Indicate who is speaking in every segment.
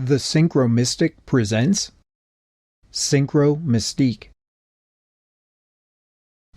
Speaker 1: The Synchromystic presents Synchromystique.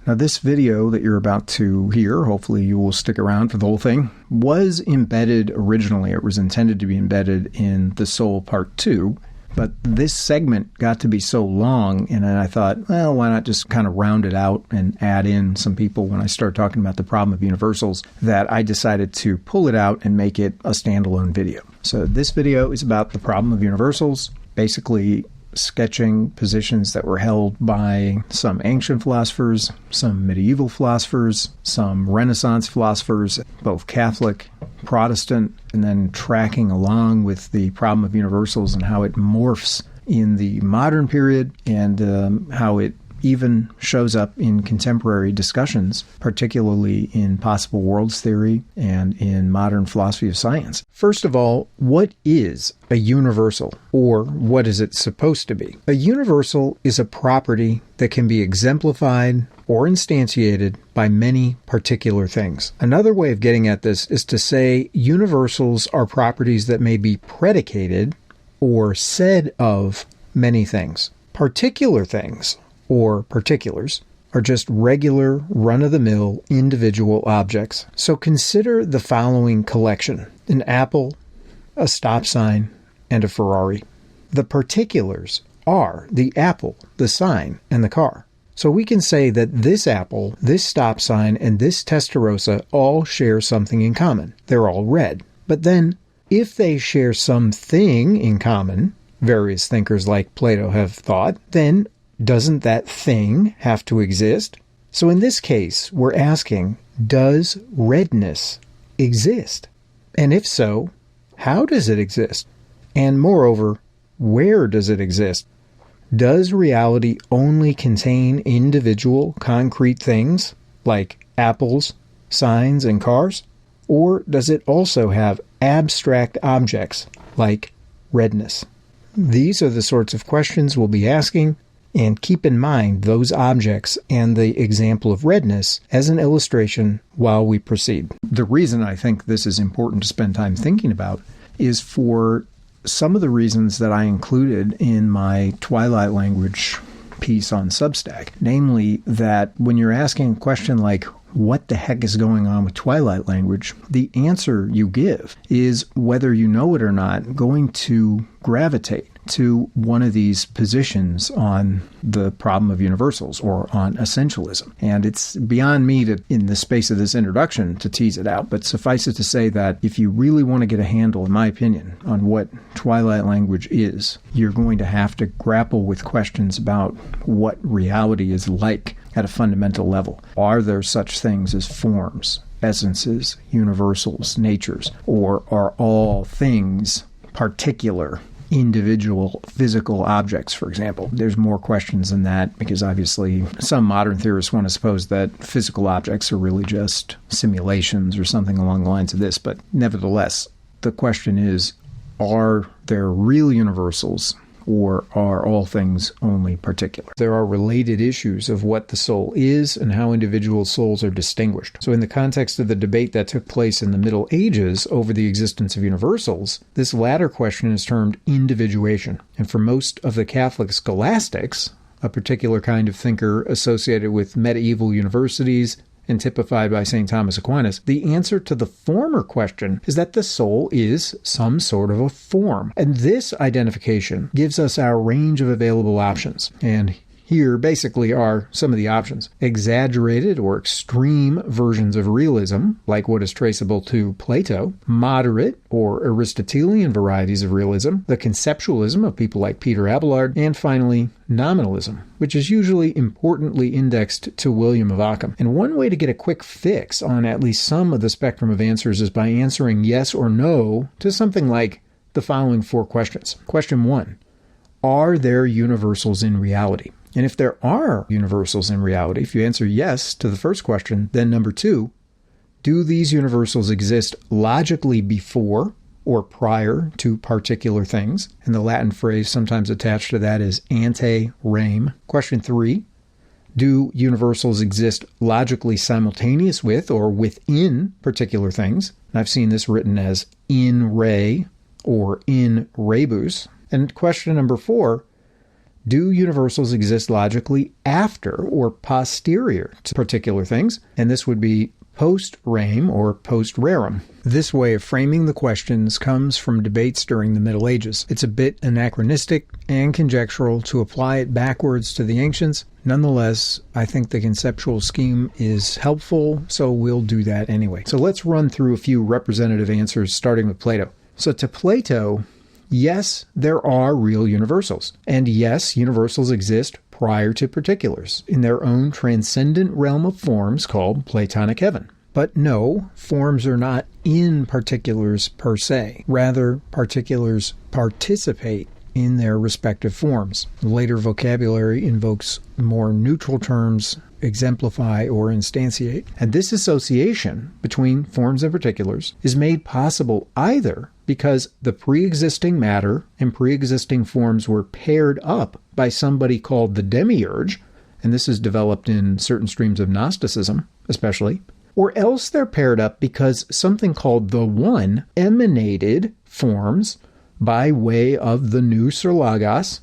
Speaker 1: Now, this video that you're about to hear, hopefully you will stick around for the whole thing, was embedded originally. It was intended to be embedded in The Soul Part 2, but this segment got to be so long, and then I thought, well, why not just kind of round it out and add in some people when I start talking about the problem of universals, that I decided to pull it out and make it a standalone video. So this video is about the problem of universals, basically sketching positions that were held by some ancient philosophers, some medieval philosophers, some Renaissance philosophers, both Catholic, Protestant, and then tracking along with the problem of universals and how it morphs in the modern period and how it even shows up in contemporary discussions, particularly in possible worlds theory and in modern philosophy of science. First of all, what is a universal, or what is it supposed to be? A universal is a property that can be exemplified or instantiated by many particular things. Another way of getting at this is to say universals are properties that may be predicated or said of many things. Particular things, or particulars, are just regular, run-of-the-mill individual objects. So consider the following collection: an apple, a stop sign, and a Ferrari. The particulars are the apple, the sign, and the car. So we can say that this apple, this stop sign, and this Testarossa all share something in common. They're all red. But then, if they share something in common, various thinkers like Plato have thought, then doesn't that thing have to exist? So in this case, we're asking, does redness exist? And if so, how does it exist? And moreover, where does it exist? Does reality only contain individual concrete things like apples, signs, and cars? Or does it also have abstract objects like redness? These are the sorts of questions we'll be asking. And keep in mind those objects and the example of redness as an illustration while we proceed. The reason I think this is important to spend time thinking about is for some of the reasons that I included in my Twilight language piece on Substack. Namely, that when you're asking a question like, what the heck is going on with Twilight language, the answer you give is, whether you know it or not, going to gravitate to one of these positions on the problem of universals or on essentialism. And it's beyond me to, in the space of this introduction, to tease it out, but suffice it to say that if you really want to get a handle, in my opinion, on what Twilight language is, you're going to have to grapple with questions about what reality is like at a fundamental level. Are there such things as forms, essences, universals, natures, or are all things particular, individual physical objects, for example? There's more questions than that, because obviously some modern theorists want to suppose that physical objects are really just simulations or something along the lines of this. But nevertheless, the question is, are there real universals, or are all things only particular? There are related issues of what the soul is and how individual souls are distinguished. So in the context of the debate that took place in the Middle Ages over the existence of universals, this latter question is termed individuation. And for most of the Catholic scholastics, a particular kind of thinker associated with medieval universities and typified by St. Thomas Aquinas, the answer to the former question is that the soul is some sort of a form. And this identification gives us our range of available options. And here basically are some of the options: exaggerated or extreme versions of realism, like what is traceable to Plato; moderate or Aristotelian varieties of realism; the conceptualism of people like Peter Abelard; and finally, nominalism, which is usually importantly indexed to William of Ockham. And one way to get a quick fix on at least some of the spectrum of answers is by answering yes or no to something like the following four questions. Question 1, are there universals in reality? And if there are universals in reality, if you answer yes to the first question, then number 2, do these universals exist logically before or prior to particular things? And the Latin phrase sometimes attached to that is ante rem. Question 3, do universals exist logically simultaneous with or within particular things? And I've seen this written as in re or in rebus. And question number 4, do universals exist logically after or posterior to particular things? And this would be post rem or post rerum. This way of framing the questions comes from debates during the Middle Ages. It's a bit anachronistic and conjectural to apply it backwards to the ancients. Nonetheless, I think the conceptual scheme is helpful, so we'll do that anyway. So let's run through a few representative answers, starting with Plato. So to Plato, yes, there are real universals. And yes, universals exist prior to particulars in their own transcendent realm of forms called Platonic heaven. But no, forms are not in particulars per se. Rather, particulars participate in their respective forms. Later vocabulary invokes more neutral terms, exemplify or instantiate. And this association between forms and particulars is made possible either because the pre-existing matter and pre-existing forms were paired up by somebody called the demiurge, and this is developed in certain streams of Gnosticism especially, or else they're paired up because something called the One emanated forms by way of the nous or logos,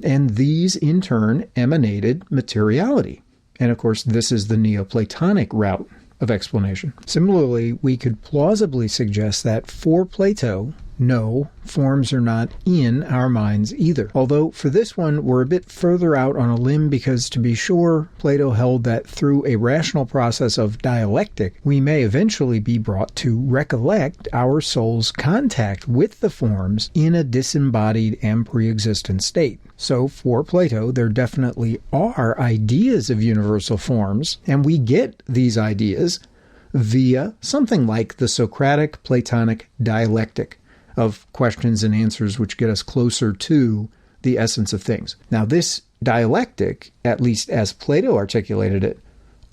Speaker 1: and these in turn emanated materiality. And of course, this is the Neoplatonic route of explanation. Similarly, we could plausibly suggest that for Plato, no, forms are not in our minds either. Although for this one, we're a bit further out on a limb because, to be sure, Plato held that through a rational process of dialectic, we may eventually be brought to recollect our soul's contact with the forms in a disembodied and pre-existent state. So for Plato, there definitely are ideas of universal forms, and we get these ideas via something like the Socratic Platonic dialectic of questions and answers which get us closer to the essence of things. Now, this dialectic, at least as Plato articulated it,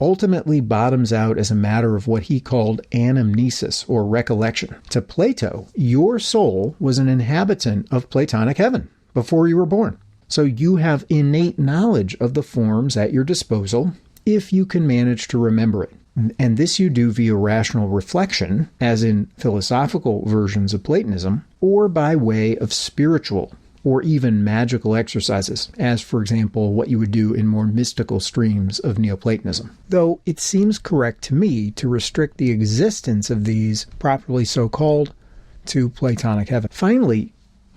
Speaker 1: ultimately bottoms out as a matter of what he called anamnesis, or recollection. To Plato, your soul was an inhabitant of Platonic heaven before you were born. So you have innate knowledge of the forms at your disposal if you can manage to remember it. And this you do via rational reflection, as in philosophical versions of Platonism, or by way of spiritual or even magical exercises, as, for example, what you would do in more mystical streams of Neoplatonism. Though it seems correct to me to restrict the existence of these, properly so called, to Platonic heaven. Finally,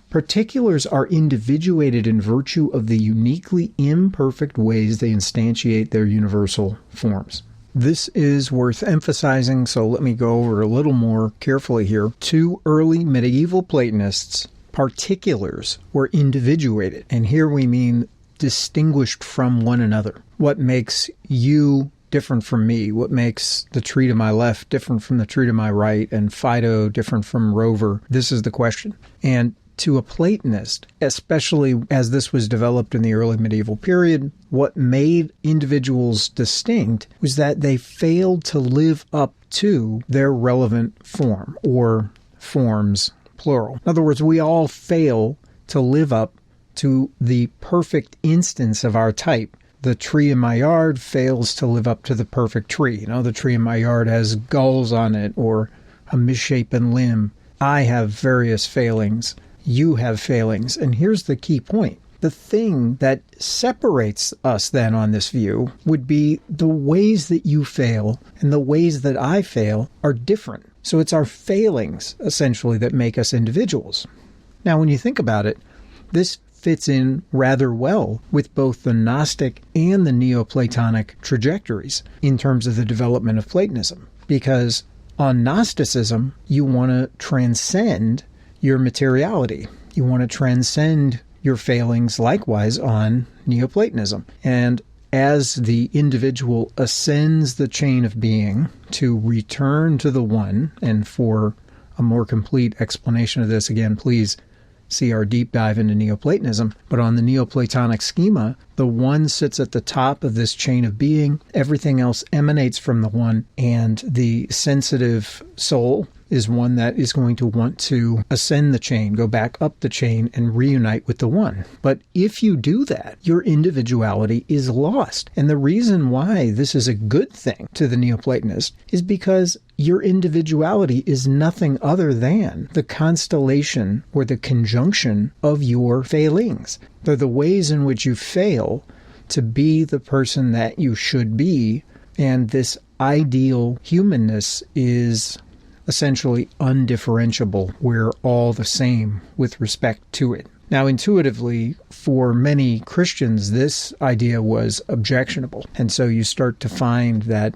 Speaker 1: particulars are individuated in virtue of the uniquely imperfect ways they instantiate their universal forms. This is worth emphasizing, so let me go over it a little more carefully here. To early medieval Platonists, particulars were individuated, and here we mean distinguished from one another. What makes you different from me? What makes the tree to my left different from the tree to my right, and Fido different from Rover? This is the question. And to a Platonist, especially as this was developed in the early medieval period, what made individuals distinct was that they failed to live up to their relevant form, or forms, plural. In other words, we all fail to live up to the perfect instance of our type. The tree in my yard fails to live up to the perfect tree. You know, the tree in my yard has gulls on it or a misshapen limb. I have various failings. You have failings. And here's the key point. The thing that separates us then on this view would be the ways that you fail and the ways that I fail are different. So it's our failings, essentially, that make us individuals. Now, when you think about it, this fits in rather well with both the Gnostic and the Neoplatonic trajectories in terms of the development of Platonism. Because on Gnosticism, you want to transcend your materiality. You want to transcend your failings likewise on Neoplatonism. And as the individual ascends the chain of being to return to the One, and for a more complete explanation of this, again, please see our deep dive into Neoplatonism. But on the Neoplatonic schema, the One sits at the top of this chain of being. Everything else emanates from the One, and the sensitive soul is one that is going to want to ascend the chain, go back up the chain, and reunite with the One. But if you do that, your individuality is lost. And the reason why this is a good thing to the Neoplatonist is because your individuality is nothing other than the constellation or the conjunction of your failings. They're the ways in which you fail to be the person that you should be, and this ideal humanness is essentially undifferentiable. We're all the same with respect to it. Now, intuitively, for many Christians, this idea was objectionable. And so you start to find that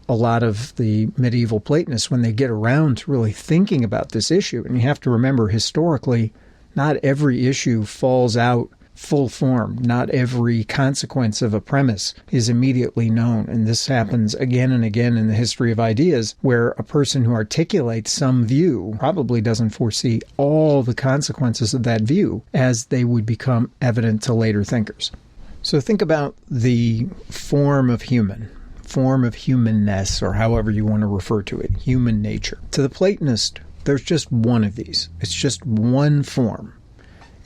Speaker 1: a lot of the medieval Platonists, when they get around to really thinking about this issue, and you have to remember historically, not every issue falls out full form. Not every consequence of a premise is immediately known. And this happens again and again in the history of ideas, where a person who articulates some view probably doesn't foresee all the consequences of that view as they would become evident to later thinkers. So think about the form of humanness, or however you want to refer to it, human nature. To the Platonist, there's just one of these. It's just one form.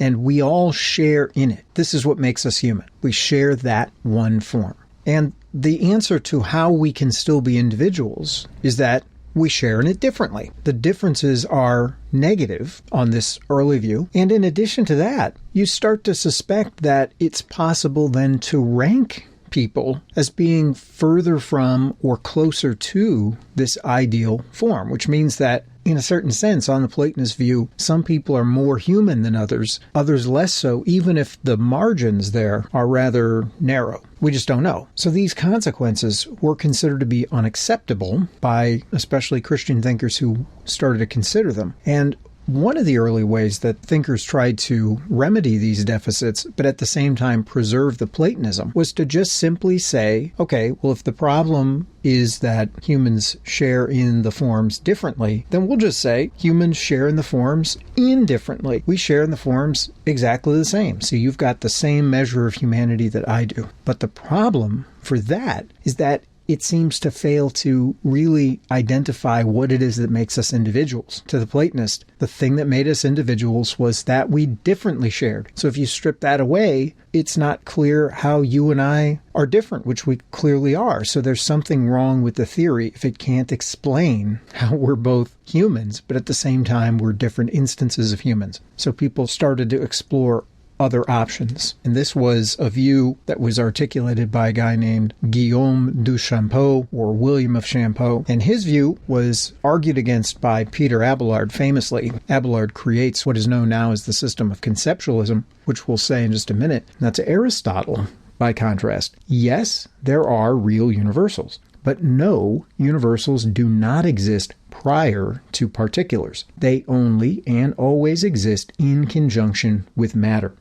Speaker 1: And we all share in it. This is what makes us human. We share that one form. And the answer to how we can still be individuals is that we share in it differently. The differences are negative on this early view. And in addition to that, you start to suspect that it's possible then to rank people as being further from or closer to this ideal form, which means that in a certain sense, on the Platonist view, some people are more human than others less so, even if the margins there are rather narrow. We just don't know. So these consequences were considered to be unacceptable by especially Christian thinkers who started to consider them. And one of the early ways that thinkers tried to remedy these deficits, but at the same time preserve the Platonism, was to just simply say, okay, well, if the problem is that humans share in the forms differently, then we'll just say humans share in the forms indifferently. We share in the forms exactly the same. So you've got the same measure of humanity that I do. But the problem for that is that it seems to fail to really identify what it is that makes us individuals. To the Platonist, the thing that made us individuals was that we differently shared. So if you strip that away, it's not clear how you and I are different, which we clearly are. So there's something wrong with the theory if it can't explain how we're both humans, but at the same time, we're different instances of humans. So people started to explore other options. And this was a view that was articulated by a guy named Guillaume du Champeau, or William of Champeau. And his view was argued against by Peter Abelard famously. Abelard creates what is known now as the system of Conceptualism, which we'll say in just a minute. Now, to Aristotle, by contrast, yes, there are real universals, but no, universals do not exist prior to particulars. They only and always exist in conjunction with matter.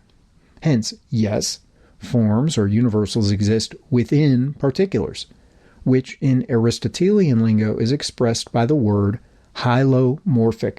Speaker 1: Hence, yes, forms or universals exist within particulars, which in Aristotelian lingo is expressed by the word hylomorphic,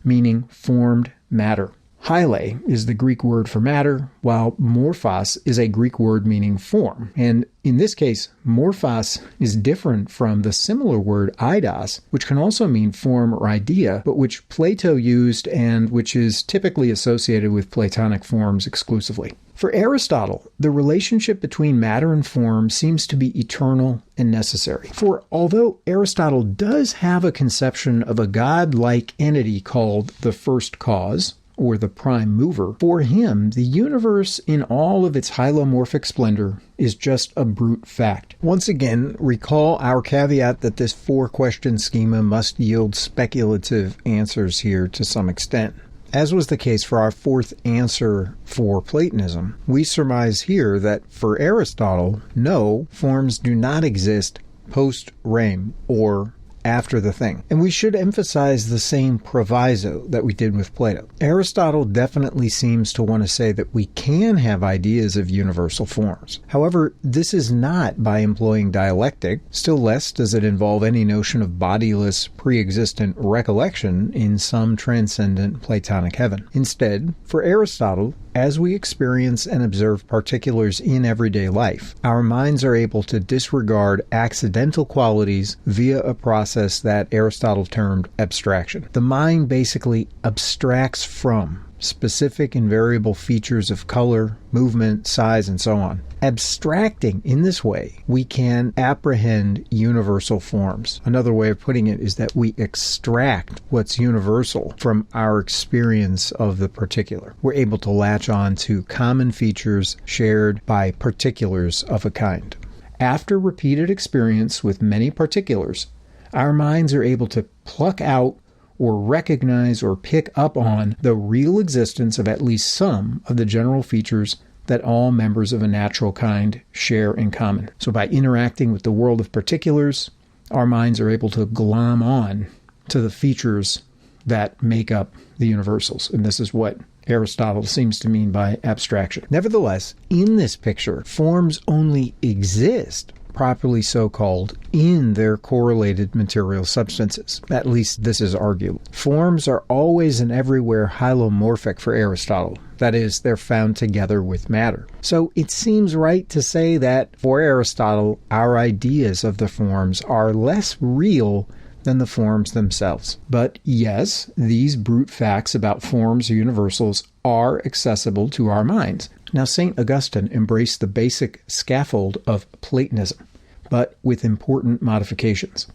Speaker 1: meaning formed matter. Hyle is the Greek word for matter, while morphos is a Greek word meaning form. And in this case, morphos is different from the similar word eidos, which can also mean form or idea, but which Plato used and which is typically associated with Platonic forms exclusively. For Aristotle, the relationship between matter and form seems to be eternal and necessary. For although Aristotle does have a conception of a god-like entity called the first cause, or the prime mover, for him, the universe in all of its hylomorphic splendor is just a brute fact. Once again, recall our caveat that this four-question schema must yield speculative answers here to some extent. As was the case for our fourth answer for Platonism, we surmise here that for Aristotle, no, forms do not exist post rem, or after the thing. And we should emphasize the same proviso that we did with Plato. Aristotle definitely seems to want to say that we can have ideas of universal forms. However, this is not by employing dialectic, still less does it involve any notion of bodiless, pre-existent recollection in some transcendent Platonic heaven. Instead, for Aristotle, as we experience and observe particulars in everyday life, our minds are able to disregard accidental qualities via a process that Aristotle termed abstraction. The mind basically abstracts from specific and variable features of color, movement, size, and so on. Abstracting in this way, we can apprehend universal forms. Another way of putting it is that we extract what's universal from our experience of the particular. We're able to latch on to common features shared by particulars of a kind. After repeated experience with many particulars, our minds are able to pluck out or recognize or pick up on the real existence of at least some of the general features that all members of a natural kind share in common. So by interacting with the world of particulars, our minds are able to glom on to the features that make up the universals. And this is what Aristotle seems to mean by abstraction. Nevertheless, in this picture, forms only exist, properly so-called, in their correlated material substances. At least this is arguable. Forms are always and everywhere hylomorphic for Aristotle. That is, they're found together with matter. So it seems right to say that for Aristotle, our ideas of the forms are less real than the forms themselves. But yes, these brute facts about forms or universals are accessible to our minds. Now, St. Augustine embraced the basic scaffold of Platonism, but with important modifications.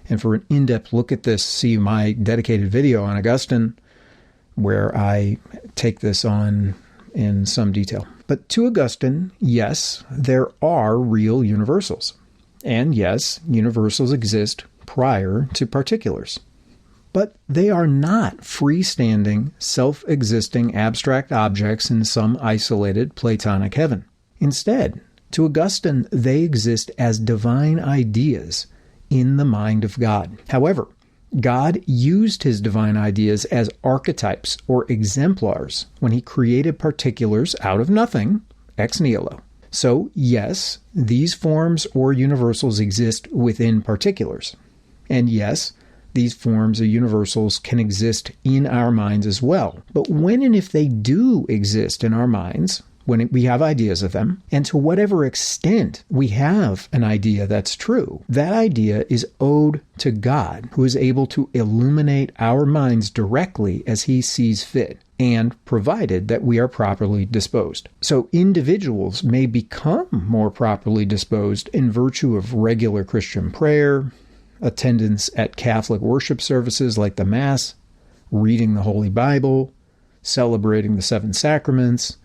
Speaker 1: And for an in-depth look at this, see my dedicated video on Augustine, where I take this on in some detail. But to Augustine, yes, there are real universals. And yes, universals exist prior to particulars. But they are not freestanding, self-existing abstract objects in some isolated Platonic heaven. Instead, to Augustine, they exist as divine ideas in the mind of God. However, God used his divine ideas as archetypes or exemplars when he created particulars out of nothing, ex nihilo. So, yes, these forms or universals exist within particulars. And yes, these forms or universals can exist in our minds as well. But when and if they do exist in our minds, when we have ideas of them, and to whatever extent we have an idea that's true, that idea is owed to God, who is able to illuminate our minds directly as he sees fit, and provided that we are properly disposed. So individuals may become more properly disposed in virtue of regular Christian prayer, attendance at Catholic worship services like the Mass, reading the Holy Bible, celebrating the seven sacraments,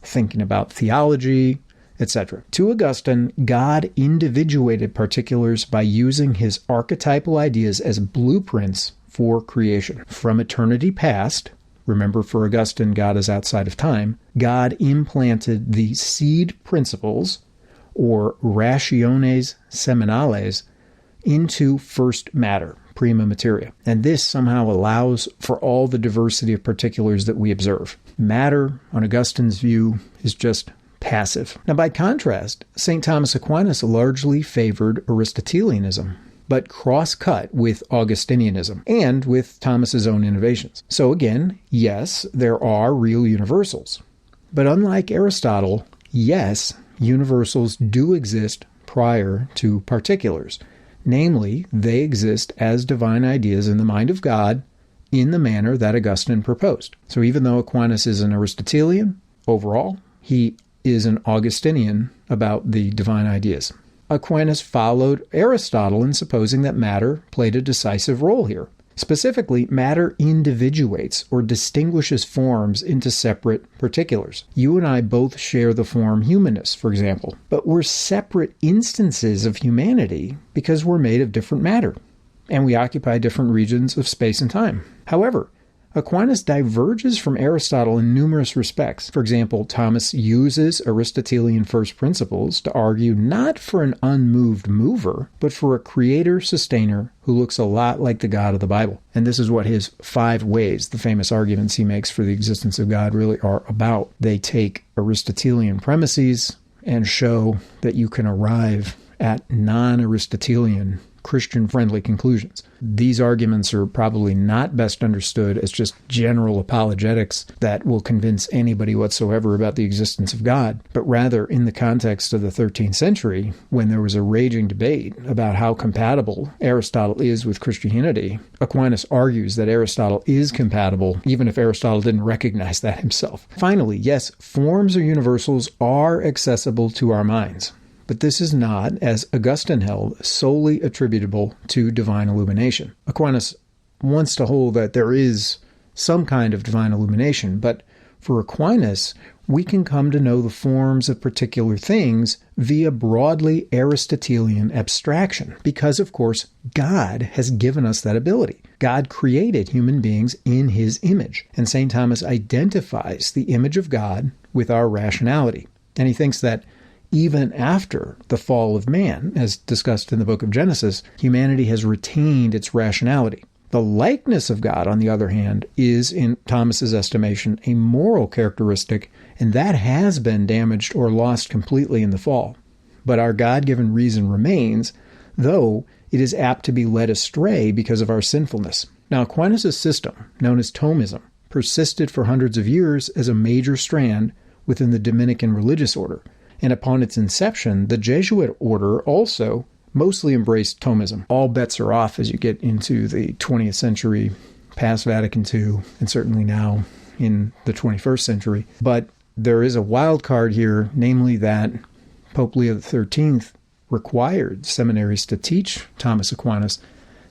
Speaker 1: thinking about theology, etc. To Augustine, God individuated particulars by using his archetypal ideas as blueprints for creation. From eternity past, remember for Augustine, God is outside of time, God implanted the seed principles, or rationes seminales, into first matter, prima materia. And this somehow allows for all the diversity of particulars that we observe. Matter, on Augustine's view, is just passive. Now, by contrast, St. Thomas Aquinas largely favored Aristotelianism, but cross-cut with Augustinianism and with Thomas's own innovations. So again, yes, there are real universals. But unlike Aristotle, yes, universals do exist prior to particulars. Namely, they exist as divine ideas in the mind of God in the manner that Augustine proposed. So even though Aquinas is an Aristotelian, overall, he is an Augustinian about the divine ideas. Aquinas followed Aristotle in supposing that matter played a decisive role here. Specifically, matter individuates or distinguishes forms into separate particulars. You and I both share the form humanness, for example, but we're separate instances of humanity because we're made of different matter, and we occupy different regions of space and time. However, Aquinas diverges from Aristotle in numerous respects. For example, Thomas uses Aristotelian first principles to argue not for an unmoved mover, but for a creator-sustainer who looks a lot like the God of the Bible. And this is what his 5 ways, the famous arguments he makes for the existence of God, really are about. They take Aristotelian premises and show that you can arrive at non-Aristotelian Christian-friendly conclusions. These arguments are probably not best understood as just general apologetics that will convince anybody whatsoever about the existence of God, but rather in the context of the 13th century, when there was a raging debate about how compatible Aristotle is with Christianity. Aquinas argues that Aristotle is compatible, even if Aristotle didn't recognize that himself. Finally, yes, forms or universals are accessible to our minds. But this is not, as Augustine held, solely attributable to divine illumination. Aquinas wants to hold that there is some kind of divine illumination, but for Aquinas, we can come to know the forms of particular things via broadly Aristotelian abstraction, because, of course, God has given us that ability. God created human beings in his image, and St. Thomas identifies the image of God with our rationality. And he thinks that even after the fall of man, as discussed in the book of Genesis, humanity has retained its rationality. The likeness of God, on the other hand, is, in Thomas's estimation, a moral characteristic, and that has been damaged or lost completely in the fall. But our God-given reason remains, though it is apt to be led astray because of our sinfulness. Now, Aquinas' system, known as Thomism, persisted for hundreds of years as a major strand within the Dominican religious order. And upon its inception, the Jesuit order also mostly embraced Thomism. All bets are off as you get into the 20th century, past Vatican II, and certainly now in the 21st century. But there is a wild card here, namely that Pope Leo XIII required seminaries to teach Thomas Aquinas.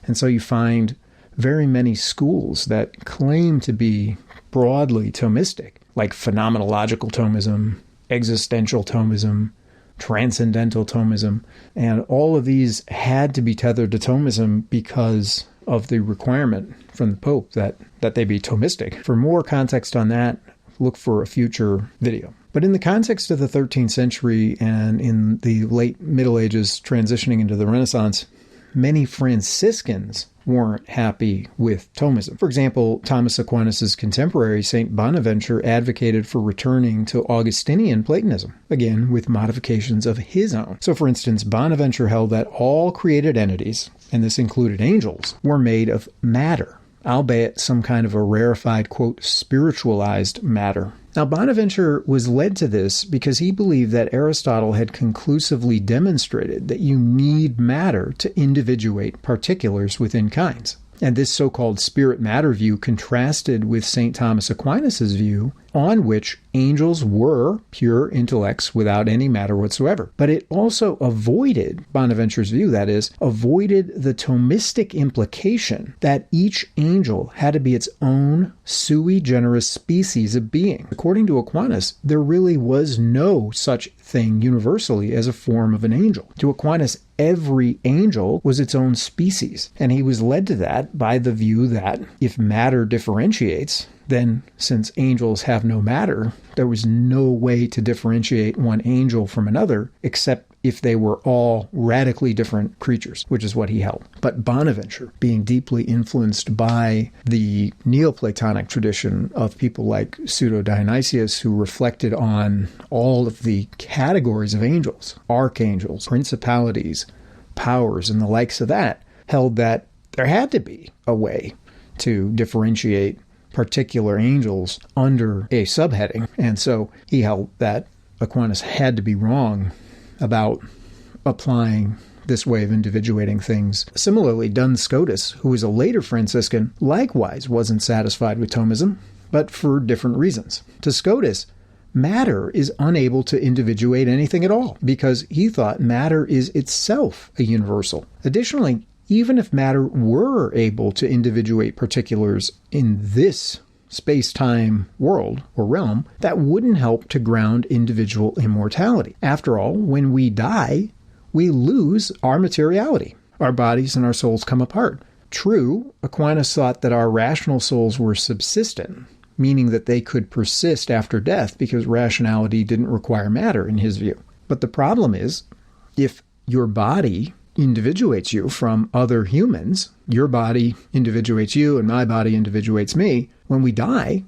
Speaker 1: And so you find very many schools that claim to be broadly Thomistic, like phenomenological Thomism, existential Thomism, transcendental Thomism, and all of these had to be tethered to Thomism because of the requirement from the Pope that they be Thomistic. For more context on that, look for a future video. But in the context of the 13th century and in the late Middle Ages transitioning into the Renaissance, many Franciscans weren't happy with Thomism. For example, Thomas Aquinas' contemporary, St. Bonaventure, advocated for returning to Augustinian Platonism, again with modifications of his own. So, for instance, Bonaventure held that all created entities, and this included angels, were made of matter, albeit some kind of a rarefied, quote, spiritualized matter. Now, Bonaventure was led to this because he believed that Aristotle had conclusively demonstrated that you need matter to individuate particulars within kinds. And this so-called spirit-matter view contrasted with St. Thomas Aquinas' view, on which angels were pure intellects without any matter whatsoever. But it also avoided, Bonaventure's view that is, avoided the Thomistic implication that each angel had to be its own sui generis species of being. According to Aquinas, there really was no such thing universally as a form of an angel. To Aquinas, every angel was its own species, and he was led to that by the view that if matter differentiates, then since angels have no matter, there was no way to differentiate one angel from another except if they were all radically different creatures, which is what he held. But Bonaventure, being deeply influenced by the Neoplatonic tradition of people like Pseudo-Dionysius, who reflected on all of the categories of angels, archangels, principalities, powers, and the likes of that, held that there had to be a way to differentiate particular angels under a subheading. And so he held that Aquinas had to be wrong about applying this way of individuating things. Similarly, Duns Scotus, who was a later Franciscan, likewise wasn't satisfied with Thomism, but for different reasons. To Scotus, matter is unable to individuate anything at all, because he thought matter is itself a universal. Additionally, even if matter were able to individuate particulars in this space-time world or realm, that wouldn't help to ground individual immortality. After all, when we die, we lose our materiality. Our bodies and our souls come apart. True, Aquinas thought that our rational souls were subsistent, meaning that they could persist after death because rationality didn't require matter in his view. But the problem is, if your body individuates you from other humans, your body individuates you and my body individuates me, when we die,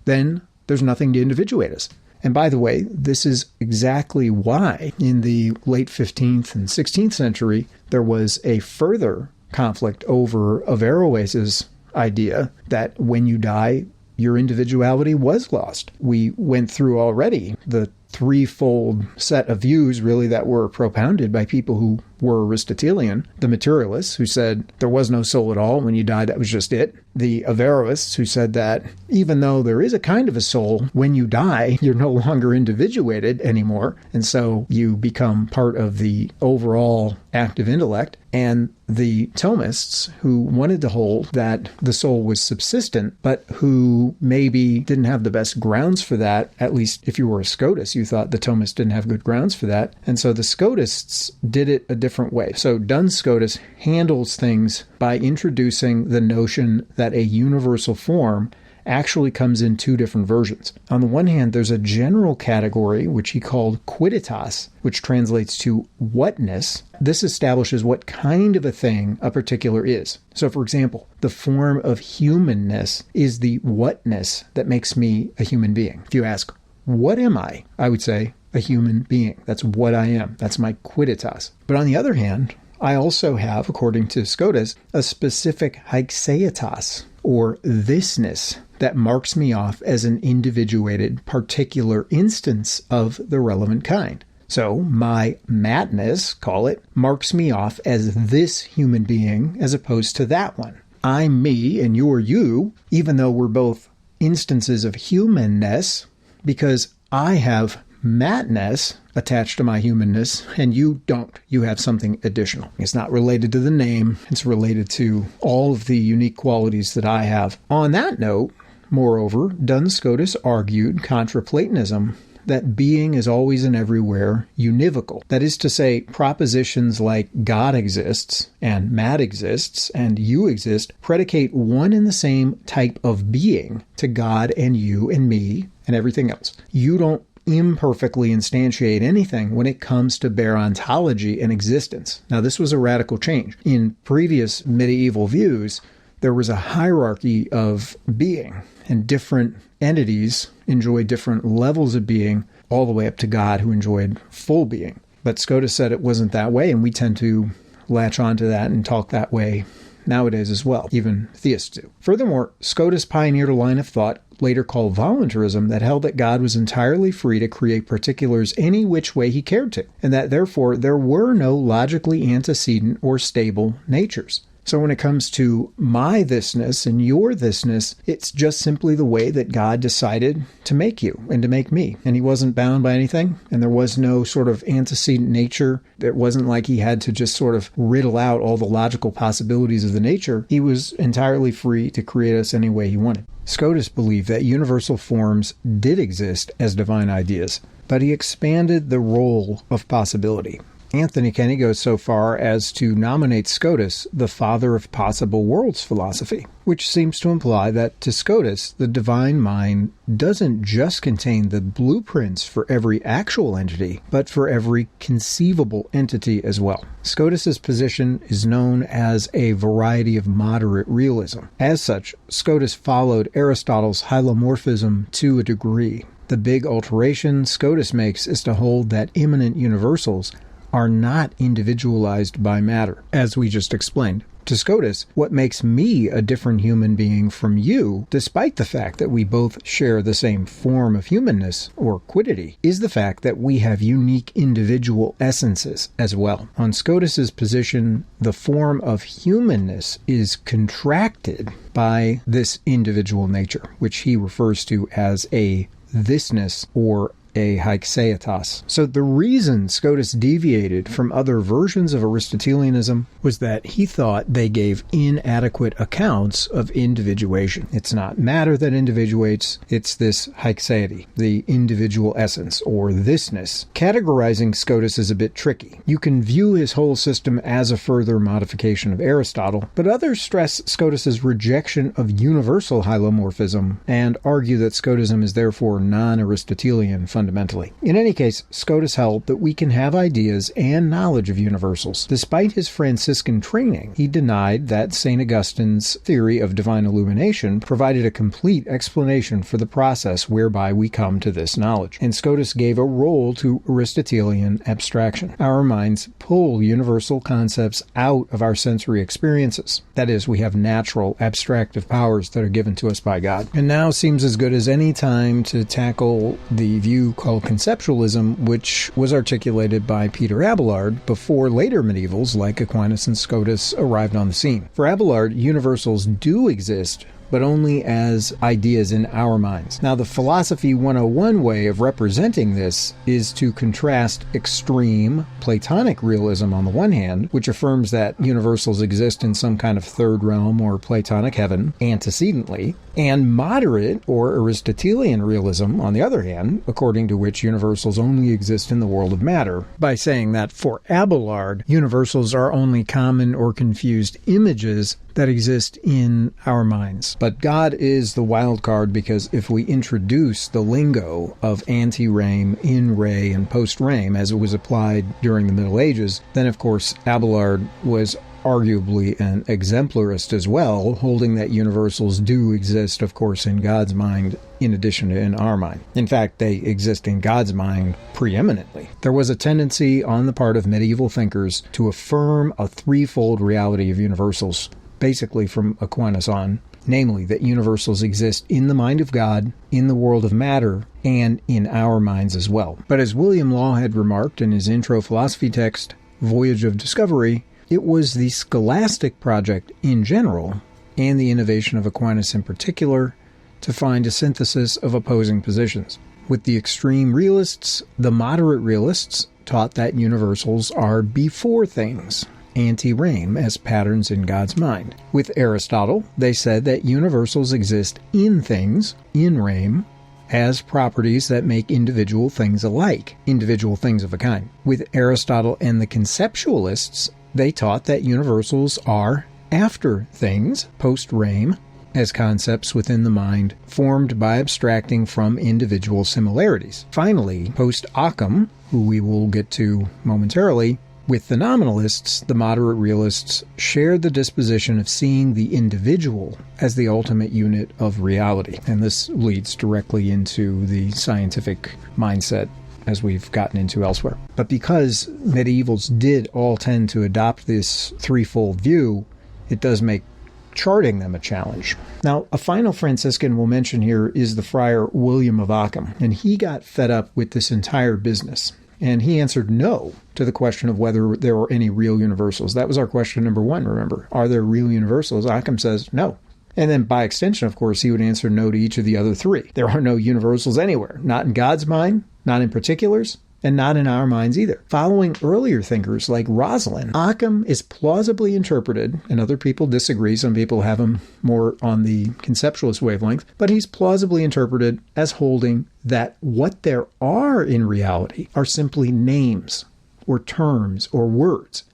Speaker 1: then there's nothing to individuate us. And by the way, this is exactly why in the late 15th and 16th century, there was a further conflict over Averroes's idea that when you die, your individuality was lost. We went through already the threefold set of views really that were propounded by people who were Aristotelian. The materialists, who said there was no soul at all. When you died, that was just it. The Averroists, who said that even though there is a kind of a soul, when you die, you're no longer individuated anymore. And so you become part of the overall active intellect. And the Thomists, who wanted to hold that the soul was subsistent, but who maybe didn't have the best grounds for that. At least if you were a Scotus, you thought the Thomists didn't have good grounds for that. And so the Scotists did it a different way. So Duns Scotus handles things by introducing the notion that a universal form actually comes in two different versions. On the one hand, there's a general category, which he called quidditas, which translates to whatness. This establishes what kind of a thing a particular is. So, for example, the form of humanness is the whatness that makes me a human being. If you ask, what am I? I would say, a human being. That's what I am. That's my quidditas. But on the other hand, I also have, according to Scotus, a specific haixetas, or thisness, that marks me off as an individuated particular instance of the relevant kind. So my madness, call it, marks me off as this human being as opposed to that one. I'm me and you're you, even though we're both instances of humanness, because I have madness attached to my humanness, and you don't. You have something additional. It's not related to the name. It's related to all of the unique qualities that I have. On that note, moreover, Duns Scotus argued contra Platonism that being is always and everywhere univocal. That is to say, propositions like God exists and mad exists and you exist predicate one and the same type of being to God and you and me and everything else. You don't imperfectly instantiate anything when it comes to bare ontology and existence. Now, this was a radical change. In previous medieval views, there was a hierarchy of being, and different entities enjoyed different levels of being, all the way up to God, who enjoyed full being. But Scotus said it wasn't that way, and we tend to latch onto that and talk that way nowadays as well. Even theists do. Furthermore, Scotus pioneered a line of thought later called voluntarism that held that God was entirely free to create particulars any which way he cared to, and that therefore there were no logically antecedent or stable natures. So when it comes to my thisness and your thisness, it's just simply the way that God decided to make you and to make me. And he wasn't bound by anything, and there was no sort of antecedent nature. It wasn't like he had to just sort of riddle out all the logical possibilities of the nature. He was entirely free to create us any way he wanted. Scotus believed that universal forms did exist as divine ideas, but he expanded the role of possibility. Anthony Kenny goes so far as to nominate Scotus the father of possible worlds philosophy, which seems to imply that to Scotus, the divine mind doesn't just contain the blueprints for every actual entity, but for every conceivable entity as well. Scotus's position is known as a variety of moderate realism. As such, Scotus followed Aristotle's hylomorphism to a degree. The big alteration Scotus makes is to hold that immanent universals are not individualized by matter, as we just explained. To Scotus, what makes me a different human being from you, despite the fact that we both share the same form of humanness, or quiddity, is the fact that we have unique individual essences as well. On Scotus's position, the form of humanness is contracted by this individual nature, which he refers to as a thisness or a haixetas. So the reason Scotus deviated from other versions of Aristotelianism was that he thought they gave inadequate accounts of individuation. It's not matter that individuates, it's this haixeity, the individual essence, or thisness. Categorizing Scotus is a bit tricky. You can view his whole system as a further modification of Aristotle, but others stress Scotus's rejection of universal hylomorphism and argue that Scotism is therefore non-Aristotelian fundamentally. fundamentally. In any case, Scotus held that we can have ideas and knowledge of universals. Despite his Franciscan training, he denied that St. Augustine's theory of divine illumination provided a complete explanation for the process whereby we come to this knowledge. And Scotus gave a role to Aristotelian abstraction. Our minds pull universal concepts out of our sensory experiences. That is, we have natural, abstractive powers that are given to us by God. And now seems as good as any time to tackle the view called Conceptualism, which was articulated by Peter Abelard before later medievals like Aquinas and Scotus arrived on the scene. For Abelard, universals do exist, but only as ideas in our minds. Now, the Philosophy 101 way of representing this is to contrast extreme Platonic realism on the one hand, which affirms that universals exist in some kind of third realm or Platonic heaven antecedently, and moderate or Aristotelian realism on the other hand, according to which universals only exist in the world of matter, by saying that for Abelard, universals are only common or confused images that exist in our minds. But God is the wild card, because if we introduce the lingo of ante-rame, in-re, and post-rame as it was applied during the Middle Ages, then of course Abelard was arguably an exemplarist as well, holding that universals do exist, of course, in God's mind in addition to in our mind. In fact, they exist in God's mind preeminently. There was a tendency on the part of medieval thinkers to affirm a threefold reality of universals, basically from Aquinas on, namely that universals exist in the mind of God, in the world of matter, and in our minds as well. But as William Law had remarked in his intro philosophy text, Voyage of Discovery, it was the scholastic project in general, and the innovation of Aquinas in particular, to find a synthesis of opposing positions. With the extreme realists, the moderate realists taught that universals are before things, ante-rame, as patterns in God's mind. With Aristotle, they said that universals exist in things, in-rame, as properties that make individual things alike, individual things of a kind. With Aristotle and the conceptualists, they taught that universals are after things, post-rame, as concepts within the mind formed by abstracting from individual similarities. Finally, post-Ockham, who we will get to momentarily, with the nominalists, the moderate realists shared the disposition of seeing the individual as the ultimate unit of reality. And this leads directly into the scientific mindset, as we've gotten into elsewhere. But because medievals did all tend to adopt this threefold view, it does make charting them a challenge. Now, a final Franciscan we'll mention here is the friar William of Ockham, and he got fed up with this entire business. And he answered no to the question of whether there were any real universals. That was our question number one, remember. Are there real universals? Ockham says no. And then by extension, of course, he would answer no to each of the other three. There are no universals anywhere. Not in God's mind, not in particulars, and not in our minds either. Following earlier thinkers like Rosalind, Ockham is plausibly interpreted, and other people disagree. Some people have him more on the conceptualist wavelength, but he's plausibly interpreted as holding that what there are in reality are simply names or terms or words.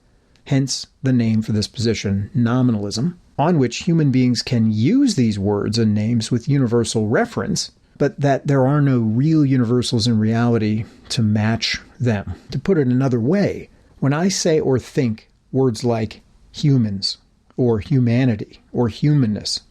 Speaker 1: Hence the name for this position, nominalism, on which human beings can use these words and names with universal reference, but that there are no real universals in reality to match them. To put it another way, when I say or think words like humans or humanity or humanness,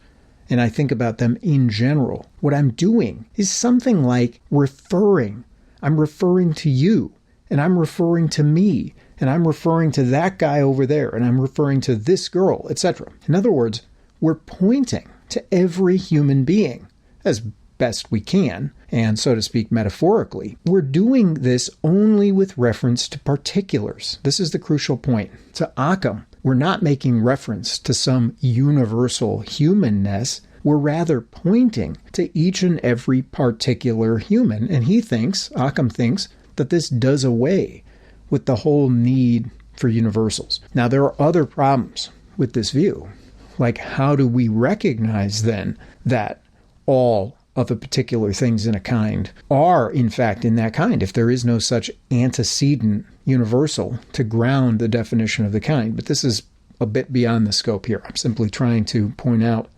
Speaker 1: and I think about them in general, what I'm doing is something like referring. I'm referring to you, and I'm referring to me, and I'm referring to that guy over there, and I'm referring to this girl, etc. In other words, we're pointing to every human being as best we can, and so to speak metaphorically. We're doing this only with reference to particulars. This is the crucial point. To Ockham, we're not making reference to some universal humanness. We're rather pointing to each and every particular human, and Ockham thinks, that this does away with the whole need for universals. Now, there are other problems with this view. Like, how do we recognize then that all of the particular things in a kind are, in fact, in that kind, if there is no such antecedent universal to ground the definition of the kind? But this is a bit beyond the scope here. I'm simply trying to point out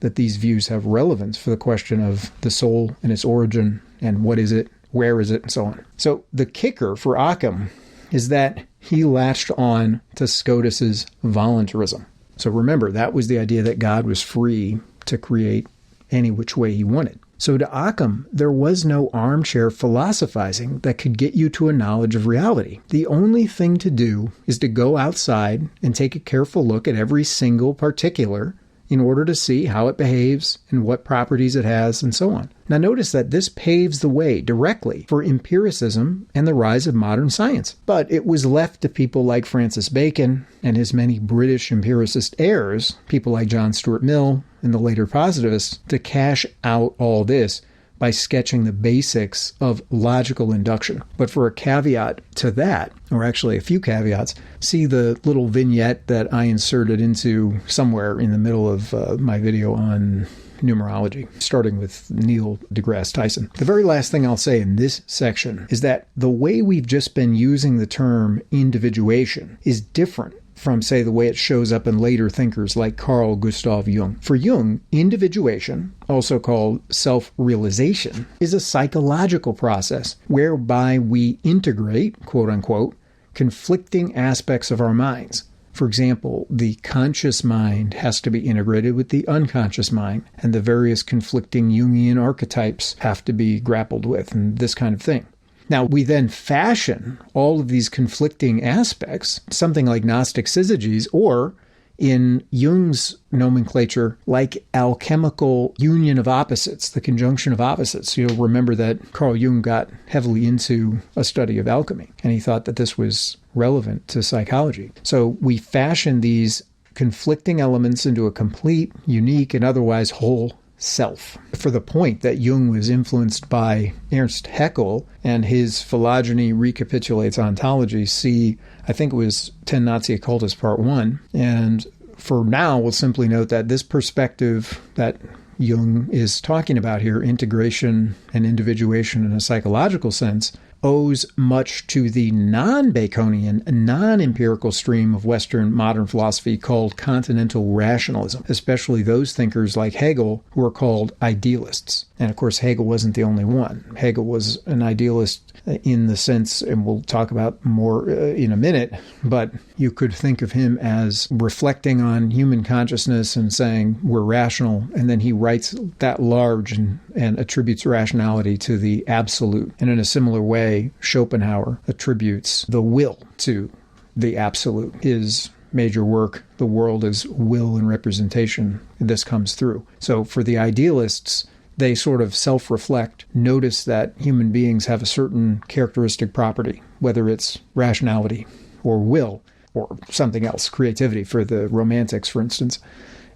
Speaker 1: that these views have relevance for the question of the soul and its origin, and what is it, where is it, and so on. So the kicker for Ockham is that he latched on to Scotus's voluntarism. So remember, that was the idea that God was free to create any which way he wanted. So to Ockham, there was no armchair philosophizing that could get you to a knowledge of reality. The only thing to do is to go outside and take a careful look at every single particular in order to see how it behaves and what properties it has and so on. Now notice that this paves the way directly for empiricism and the rise of modern science. But it was left to people like Francis Bacon and his many British empiricist heirs, people like John Stuart Mill and the later positivists, to cash out all this by sketching the basics of logical induction. But for a caveat to that, or actually a few caveats, see the little vignette that I inserted into somewhere in the middle of my video on numerology, starting with Neil deGrasse Tyson. The very last thing I'll say in this section is that the way we've just been using the term individuation is different from, say, the way it shows up in later thinkers like Carl Gustav Jung. For Jung, individuation, also called self-realization, is a psychological process whereby we integrate, quote-unquote, conflicting aspects of our minds. For example, the conscious mind has to be integrated with the unconscious mind, and the various conflicting Jungian archetypes have to be grappled with, and this kind of thing. Now, we then fashion all of these conflicting aspects, something like Gnostic syzygies, or in Jung's nomenclature, like alchemical union of opposites, the conjunction of opposites. You'll remember that Carl Jung got heavily into a study of alchemy, and he thought that this was relevant to psychology. So we fashion these conflicting elements into a complete, unique, and otherwise whole self. For the point that Jung was influenced by Ernst Haeckel and his phylogeny recapitulates ontology, see, I think it was 10 Nazi Occultists Part 1. And for now, we'll simply note that this perspective that Jung is talking about here, integration and individuation in a psychological sense, owes much to the non-Baconian, non-empirical stream of Western modern philosophy called continental rationalism, especially those thinkers like Hegel who are called idealists. And of course, Hegel wasn't the only one. Hegel was an idealist in the sense, and we'll talk about more in a minute, but you could think of him as reflecting on human consciousness and saying we're rational, and then he writes that large and attributes rationality to the absolute. And in a similar way, Schopenhauer attributes the will to the absolute. His major work, The World as Will and Representation, this comes through. So for the idealists, they sort of self-reflect, notice that human beings have a certain characteristic property, whether it's rationality or will or something else, creativity for the Romantics, for instance.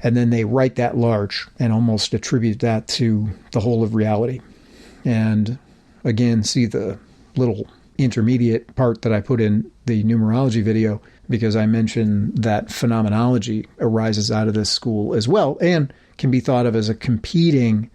Speaker 1: And then they write that large and almost attribute that to the whole of reality. And again, see the little intermediate part that I put in the numerology video, because I mentioned that phenomenology arises out of this school as well and can be thought of as a competing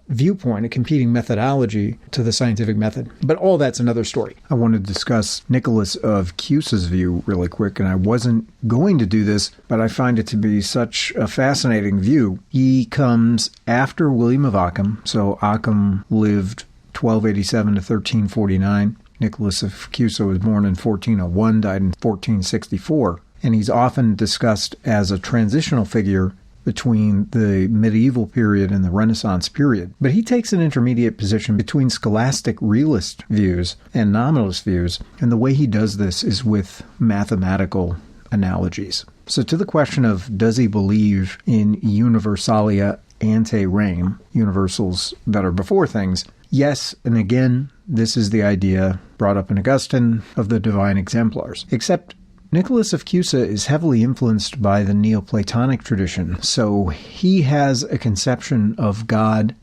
Speaker 1: viewpoint, a competing methodology to the scientific method. But all that's another story. I want to discuss Nicholas of Cusa's view really quick, and I wasn't going to do this, but I find it to be such a fascinating view. He comes after William of Ockham, so Ockham lived 1287 to 1349. Nicholas of Cusa was born in 1401, died in 1464, and he's often discussed as a transitional figure between the medieval period and the Renaissance period. But he takes an intermediate position between scholastic realist views and nominalist views, and the way he does this is with mathematical analogies. So to the question of does he believe in universalia ante rem, universals that are before things, yes, and again, this is the idea brought up in Augustine of the divine exemplars. Except Nicholas of Cusa is heavily influenced by the Neoplatonic tradition, so he has a conception of God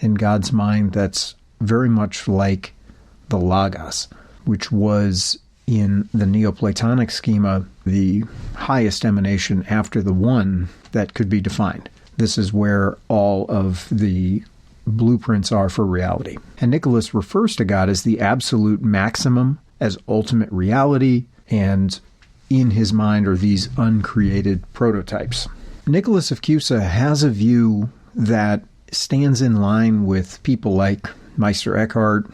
Speaker 1: and God's mind that's very much like the Logos, which was in the Neoplatonic schema the highest emanation after the one that could be defined. This is where all of the blueprints are for reality. And Nicholas refers to God as the absolute maximum, as ultimate reality, and in his mind are these uncreated prototypes. Nicholas of Cusa has a view that stands in line with people like Meister Eckhart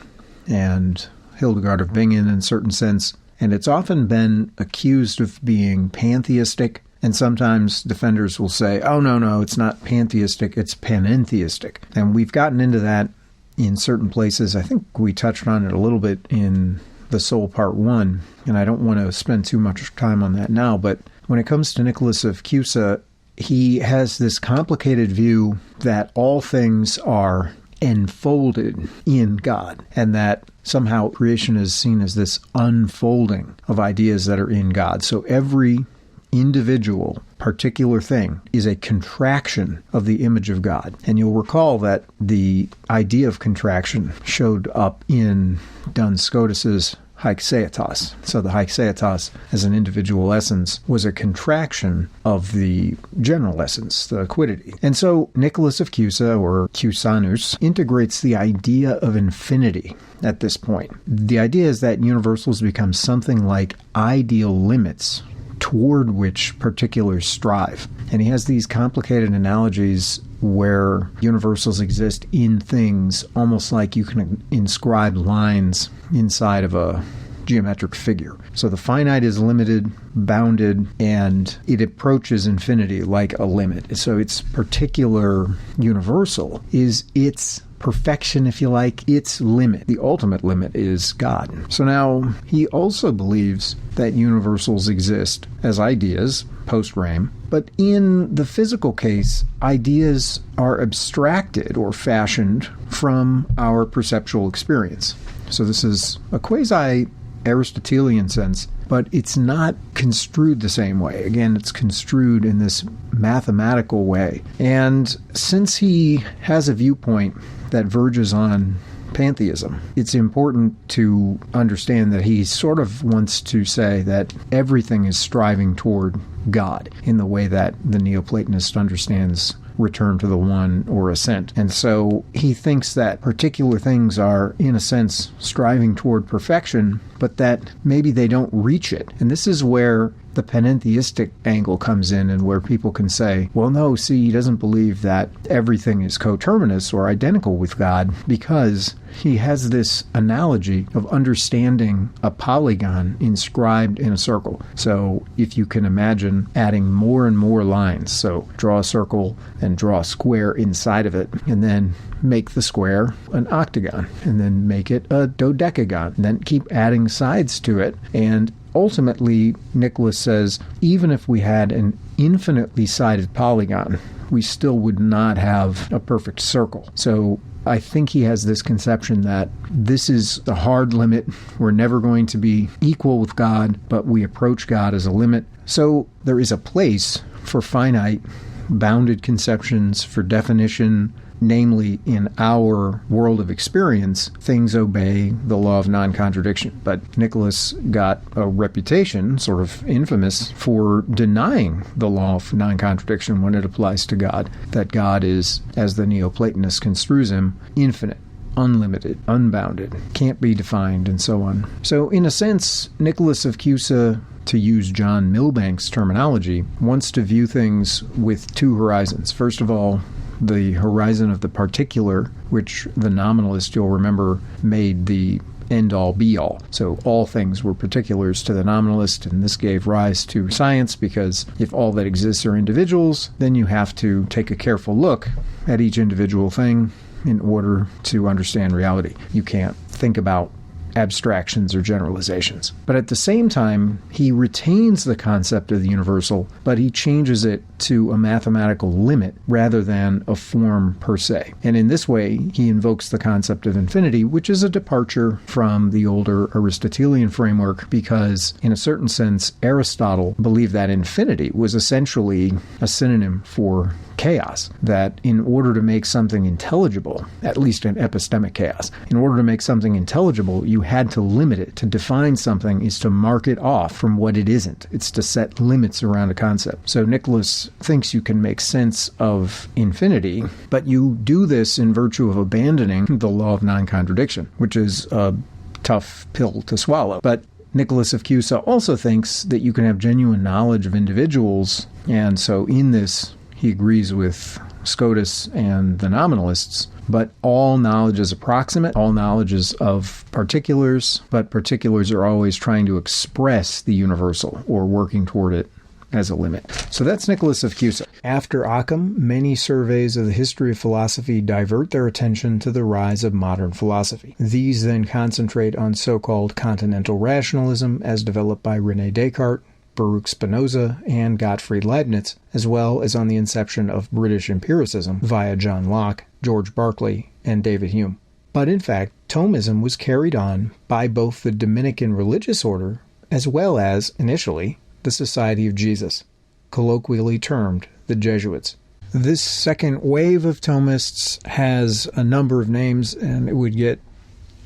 Speaker 1: and Hildegard of Bingen in a certain sense, and it's often been accused of being pantheistic, and sometimes defenders will say, oh, no, it's not pantheistic, it's panentheistic. And we've gotten into that in certain places. I think we touched on it a little bit in The Soul Part 1, and I don't want to spend too much time on that now, but when it comes to Nicholas of Cusa, he has this complicated view that all things are enfolded in God, and that somehow creation is seen as this unfolding of ideas that are in God. So every individual particular thing is a contraction of the image of God. And you'll recall that the idea of contraction showed up in Duns Scotus's haixeatos. So the haixeatos as an individual essence was a contraction of the general essence, the quiddity. And so Nicholas of Cusa, or Cusanus, integrates the idea of infinity at this point. The idea is that universals become something like ideal limits toward which particulars strive. And he has these complicated analogies where universals exist in things, almost like you can inscribe lines inside of a geometric figure. So the finite is limited, bounded, and it approaches infinity like a limit. So its particular universal is its perfection, if you like, its limit. The ultimate limit is God. So now he also believes that universals exist as ideas, post-Rame, but in the physical case, ideas are abstracted or fashioned from our perceptual experience. So this is a quasi-Aristotelian sense, but it's not construed the same way. Again, it's construed in this mathematical way. And since he has a viewpoint that verges on pantheism, it's important to understand that he sort of wants to say that everything is striving toward God in the way that the Neoplatonist understands return to the one or ascent. And so he thinks that particular things are, in a sense, striving toward perfection, but that maybe they don't reach it. And this is where the panentheistic angle comes in, and where people can say, well, no, see, he doesn't believe that everything is coterminous or identical with God, because he has this analogy of understanding a polygon inscribed in a circle. So if you can imagine adding more and more lines, so draw a circle and draw a square inside of it, and then make the square an octagon, and then make it a dodecagon, and then keep adding sides to it. And ultimately, Nicholas says, even if we had an infinitely sided polygon, we still would not have a perfect circle. So I think he has this conception that this is the hard limit. We're never going to be equal with God, but we approach God as a limit. So there is a place for finite, bounded conceptions, for definition. Namely, in our world of experience, things obey the law of non-contradiction. But Nicholas got a reputation, sort of infamous, for denying the law of non-contradiction when it applies to God, that God is, as the Neoplatonist construes him, infinite, unlimited, unbounded, can't be defined, and so on. So, in a sense, Nicholas of Cusa, to use John Milbank's terminology, wants to view things with two horizons. First of all, the horizon of the particular, which the nominalist, you'll remember, made the end-all, be-all. So all things were particulars to the nominalist, and this gave rise to science, because if all that exists are individuals, then you have to take a careful look at each individual thing in order to understand reality. You can't think about abstractions or generalizations. But at the same time, he retains the concept of the universal, but he changes it to a mathematical limit rather than a form per se. And in this way, he invokes the concept of infinity, which is a departure from the older Aristotelian framework, because in a certain sense, Aristotle believed that infinity was essentially a synonym for chaos, that in order to make something intelligible, at least an epistemic chaos, in order to make something intelligible, you had to limit it. To define something is to mark it off from what it isn't. It's to set limits around a concept. So Nicholas thinks you can make sense of infinity, but you do this in virtue of abandoning the law of non-contradiction, which is a tough pill to swallow. But Nicholas of Cusa also thinks that you can have genuine knowledge of individuals, and so in this, he agrees with Scotus and the nominalists, But all knowledge is approximate, all knowledge is of particulars, but particulars are always trying to express the universal or working toward it as a limit. So that's Nicholas of Cusa. After Ockham, many surveys of the history of philosophy divert their attention to the rise of modern philosophy. These then concentrate on so-called continental rationalism as developed by René Descartes, Baruch Spinoza, and Gottfried Leibniz, as well as on the inception of British empiricism via John Locke, George Berkeley, and David Hume. But in fact, Thomism was carried on by both the Dominican religious order as well as, initially, the Society of Jesus, colloquially termed the Jesuits. This second wave of Thomists has a number of names, and it would get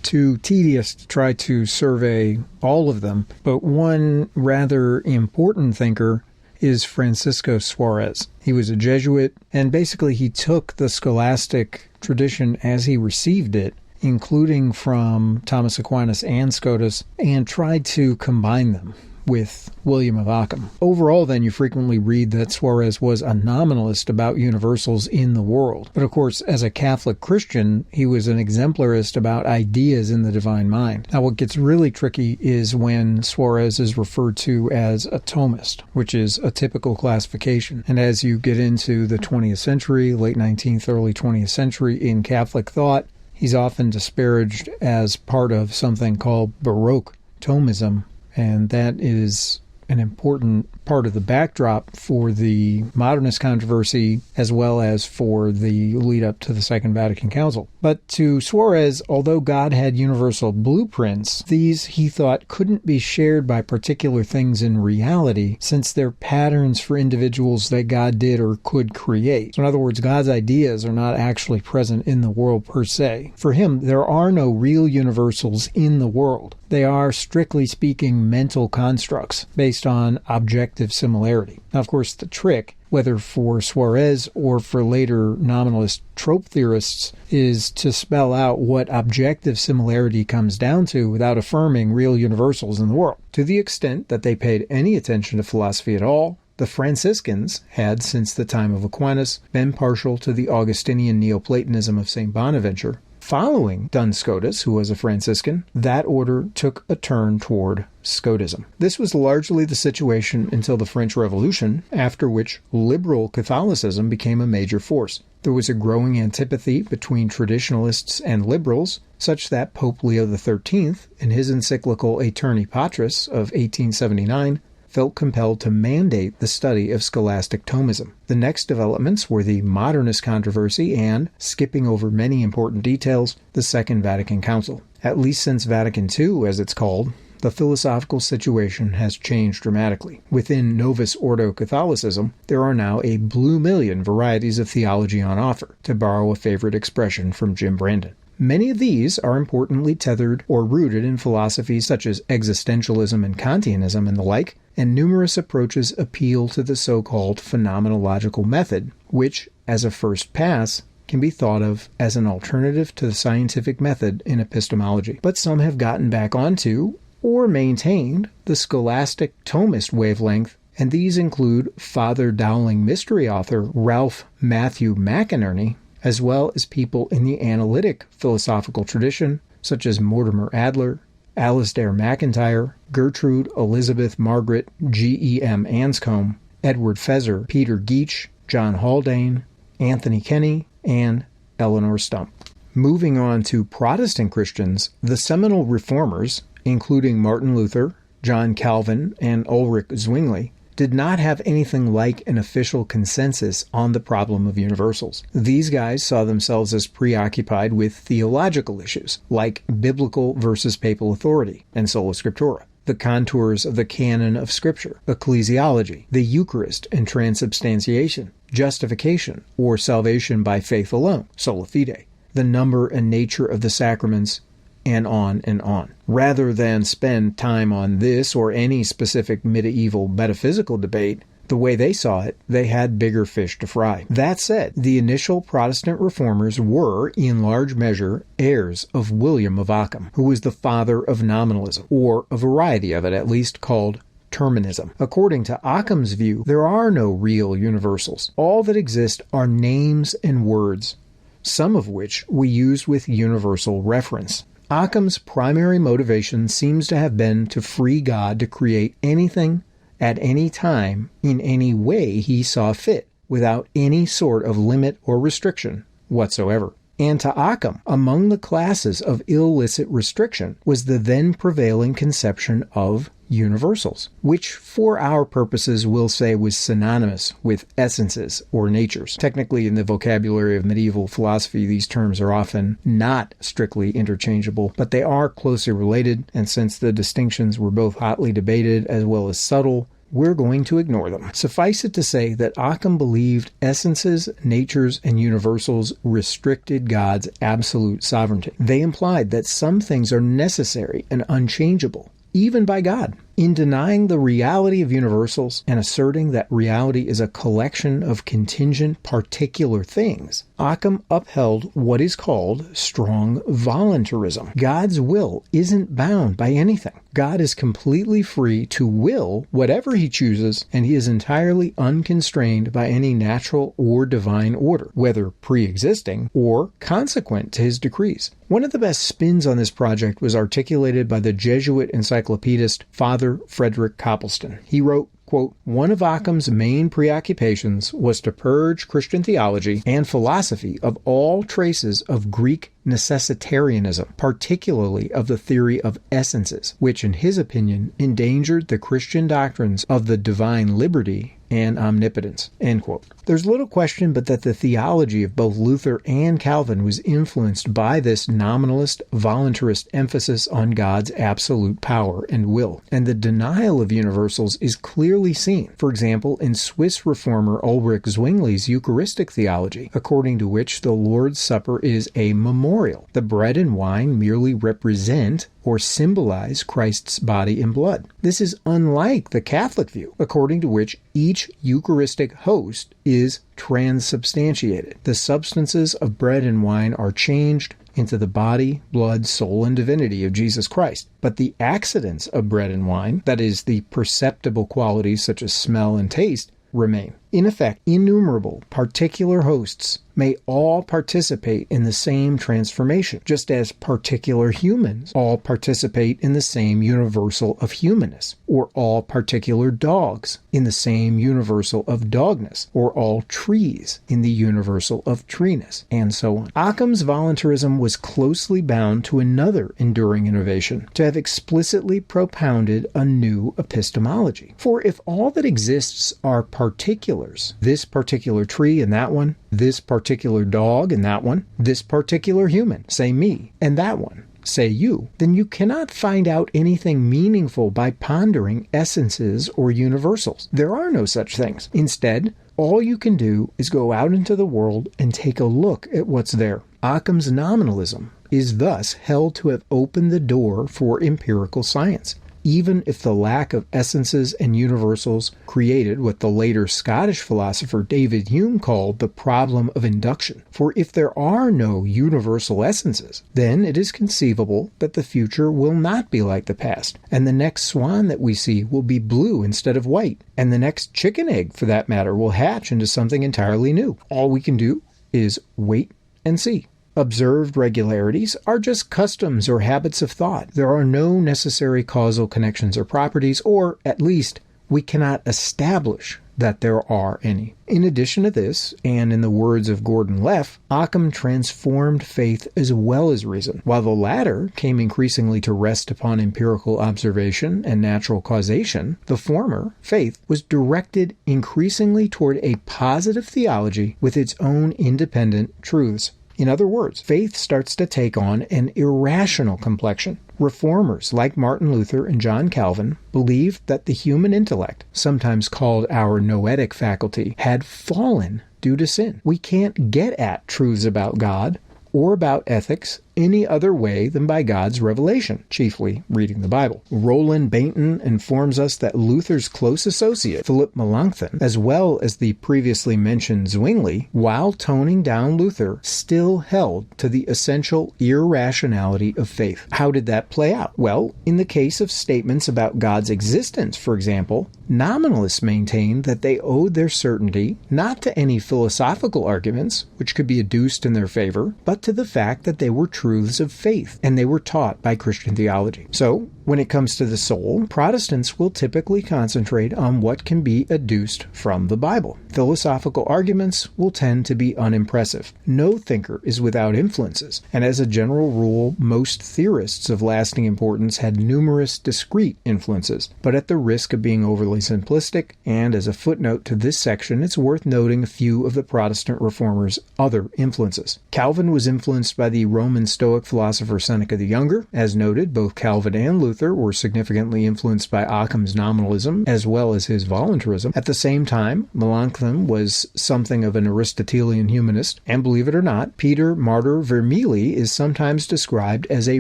Speaker 1: too tedious to try to survey all of them. But one rather important thinker is Francisco Suarez. He was a Jesuit, and basically he took the scholastic tradition as he received it, including from Thomas Aquinas and Scotus, and tried to combine them with William of Ockham. Overall, then, you frequently read that Suarez was a nominalist about universals in the world. But of course, as a Catholic Christian, he was an exemplarist about ideas in the divine mind. Now, what gets really tricky is when Suarez is referred to as a Thomist, which is a typical classification. And as you get into the 20th century, late 19th, early 20th century in Catholic thought, he's often disparaged as part of something called Baroque Thomism, and that is an important part of the backdrop for the modernist controversy as well as for the lead up to the Second Vatican Council. But to Suarez, although God had universal blueprints, these, he thought, couldn't be shared by particular things in reality since they're patterns for individuals that God did or could create. So in other words, God's ideas are not actually present in the world per se. For him, there are no real universals in the world. They are, strictly speaking, mental constructs based on objective similarity. Now, of course, the trick, whether for Suarez or for later nominalist trope theorists, is to spell out what objective similarity comes down to without affirming real universals in the world. To the extent that they paid any attention to philosophy at all, the Franciscans had, since the time of Aquinas, been partial to the Augustinian Neoplatonism of St. Bonaventure. Following Duns Scotus, who was a Franciscan, that order took a turn toward Scotism. This was largely the situation until the French Revolution, after which liberal Catholicism became a major force. There was a growing antipathy between traditionalists and liberals, such that Pope Leo XIII, in his encyclical Aeterni Patris of 1879, felt compelled to mandate the study of scholastic Thomism. The next developments were the modernist controversy and, skipping over many important details, the Second Vatican Council. At least since Vatican II, as it's called, the philosophical situation has changed dramatically. Within Novus Ordo Catholicism, there are now a blue million varieties of theology on offer, to borrow a favorite expression from Jim Brandon. Many of these are importantly tethered or rooted in philosophies such as existentialism and Kantianism and the like, and numerous approaches appeal to the so-called phenomenological method, which, as a first pass, can be thought of as an alternative to the scientific method in epistemology. But some have gotten back onto, or maintained, the scholastic Thomist wavelength, and these include Father Dowling mystery author Ralph Matthew McInerney, as well as people in the analytic philosophical tradition, such as Mortimer Adler, Alasdair MacIntyre, Gertrude Elizabeth Margaret G.E.M. Anscombe, Edward Feser, Peter Geach, John Haldane, Anthony Kenny, and Eleanor Stump. Moving on to Protestant Christians, the seminal reformers, including Martin Luther, John Calvin, and Ulrich Zwingli, did not have anything like an official consensus on the problem of universals. These guys saw themselves as preoccupied with theological issues, like biblical versus papal authority and sola scriptura, the contours of the canon of Scripture, ecclesiology, the Eucharist and transubstantiation, justification or salvation by faith alone, sola fide, the number and nature of the sacraments, and on, rather than spend time on this or any specific medieval metaphysical debate. The way they saw it, they had bigger fish to fry. That said, the initial Protestant reformers were, in large measure, heirs of William of Ockham, who was the father of nominalism, or a variety of it at least, called Terminism. According to Ockham's view, there are no real universals. All that exist are names and words. some of which we use with universal reference. Ockham's primary motivation seems to have been to free God to create anything at any time in any way he saw fit, without any sort of limit or restriction whatsoever. And to Ockham, among the classes of illicit restriction was the then prevailing conception of universals, which for our purposes we'll say was synonymous with essences or natures. Technically, in the vocabulary of medieval philosophy, these terms are often not strictly interchangeable, but they are closely related, and since the distinctions were both hotly debated as well as subtle, we're going to ignore them. Suffice it to say that Ockham believed essences, natures, and universals restricted God's absolute sovereignty. They implied that some things are necessary and unchangeable, even by God. In denying the reality of universals and asserting that reality is a collection of contingent particular things, Ockham upheld what is called strong voluntarism. God's will isn't bound by anything. God is completely free to will whatever he chooses, and he is entirely unconstrained by any natural or divine order, whether pre-existing or consequent to his decrees. One of the best spins on this project was articulated by the Jesuit encyclopedist Father Frederick Copleston. He wrote, quote, "One of Ockham's main preoccupations was to purge Christian theology and philosophy of all traces of Greek necessitarianism, particularly of the theory of essences, which in his opinion endangered the Christian doctrines of the divine liberty and omnipotence." End quote. There's little question but that the theology of both Luther and Calvin was influenced by this nominalist, voluntarist emphasis on God's absolute power and will, and the denial of universals is clearly seen, for example, in Swiss reformer Ulrich Zwingli's Eucharistic theology, according to which the Lord's Supper is a memorial. The bread and wine merely represent or symbolize Christ's body and blood. This is unlike the Catholic view, according to which each Eucharistic host is transubstantiated. The substances of bread and wine are changed into the body, blood, soul, and divinity of Jesus Christ. But the accidents of bread and wine, that is, the perceptible qualities such as smell and taste, remain. In effect, innumerable particular hosts may all participate in the same transformation, just as particular humans all participate in the same universal of humanness, or all particular dogs in the same universal of dogness, or all trees in the universal of treeness, and so on. Ockham's voluntarism was closely bound to another enduring innovation, to have explicitly propounded a new epistemology. For if all that exists are particulars, this particular tree and that one, this particular dog and that one, this particular human, say me, and that one, say you, then you cannot find out anything meaningful by pondering essences or universals. There are no such things. Instead, all you can do is go out into the world and take a look at what's there. Ockham's nominalism is thus held to have opened the door for empirical science, even if the lack of essences and universals created what the later Scottish philosopher David Hume called the problem of induction. For if there are no universal essences, then it is conceivable that the future will not be like the past, and the next swan that we see will be blue instead of white, and the next chicken egg, for that matter, will hatch into something entirely new. All we can do is wait and see. Observed regularities are just customs or habits of thought. There are no necessary causal connections or properties, or at least we cannot establish that there are any. In addition to this, and in the words of Gordon Leff, Ockham transformed faith as well as reason. While the latter came increasingly to rest upon empirical observation and natural causation, the former, faith, was directed increasingly toward a positive theology with its own independent truths. In other words, faith starts to take on an irrational complexion. Reformers like Martin Luther and John Calvin believed that the human intellect, sometimes called our noetic faculty, had fallen due to sin. We can't get at truths about God or about ethics any other way than by God's revelation, chiefly reading the Bible. Roland Bainton informs us that Luther's close associate, Philip Melanchthon, as well as the previously mentioned Zwingli, while toning down Luther, still held to the essential irrationality of faith. How did that play out? Well, in the case of statements about God's existence, for example, nominalists maintained that they owed their certainty not to any philosophical arguments, which could be adduced in their favor, but to the fact that they were truths of faith, and they were taught by Christian theology. So, when it comes to the soul, Protestants will typically concentrate on what can be adduced from the Bible. Philosophical arguments will tend to be unimpressive. No thinker is without influences, and as a general rule, most theorists of lasting importance had numerous discrete influences, but at the risk of being overly simplistic, and as a footnote to this section, it's worth noting a few of the Protestant reformers' other influences. Calvin was influenced by the Roman Stoic philosopher Seneca the Younger. As noted, both Calvin and Luther were significantly influenced by Ockham's Nominalism as well as his voluntarism. At the same time, Melanchthon was something of an Aristotelian humanist, and believe it or not, Peter Martyr Vermigli is sometimes described as a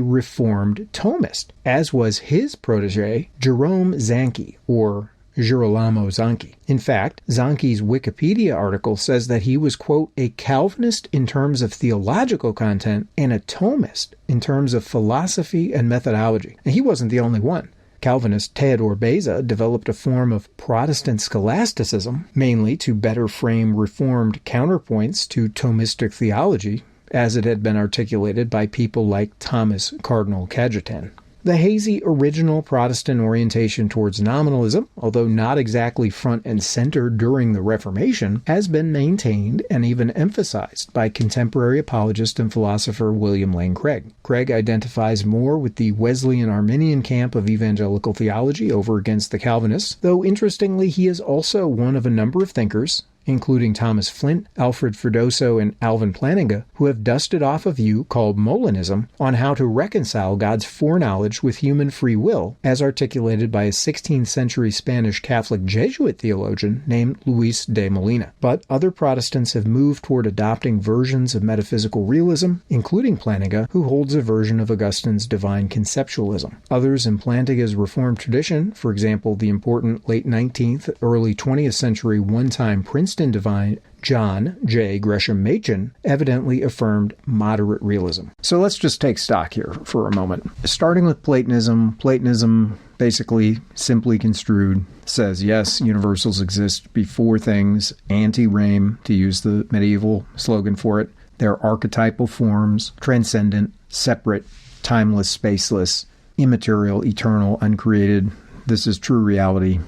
Speaker 1: reformed Thomist, as was his protege Jerome Zanchi, or Girolamo Zanchi. In fact, Zanchi's Wikipedia article says that he was, quote, a Calvinist in terms of theological content and a Thomist in terms of philosophy and methodology. And he wasn't the only one. Calvinist Theodore Beza developed a form of Protestant scholasticism, mainly to better frame Reformed counterpoints to Thomistic theology, as it had been articulated by people like Thomas Cardinal Cajetan. The hazy original Protestant orientation towards nominalism, although not exactly front and center during the Reformation, has been maintained and even emphasized by contemporary apologist and philosopher William Lane Craig. Craig identifies more with the Wesleyan Arminian camp of evangelical theology over against the Calvinists, though interestingly he is also one of a number of thinkers, including Thomas Flint, Alfred Freddoso, and Alvin Plantinga, who have dusted off a view called Molinism on how to reconcile God's foreknowledge with human free will, as articulated by a 16th century Spanish Catholic Jesuit theologian named Luis de Molina. But other Protestants have moved toward adopting versions of metaphysical realism, including Plantinga, who holds a version of Augustine's divine conceptualism. Others in Plantinga's Reformed tradition, for example, the important late 19th, early 20th century one-time Princeton divine John J. Gresham Machen, evidently affirmed moderate realism. So let's just take stock here for a moment. Starting with Platonism, basically, simply construed, says yes, universals exist before things, ante-rem, to use the medieval slogan for it. They're archetypal forms, transcendent, separate, timeless, spaceless, immaterial, eternal, uncreated. This is true reality,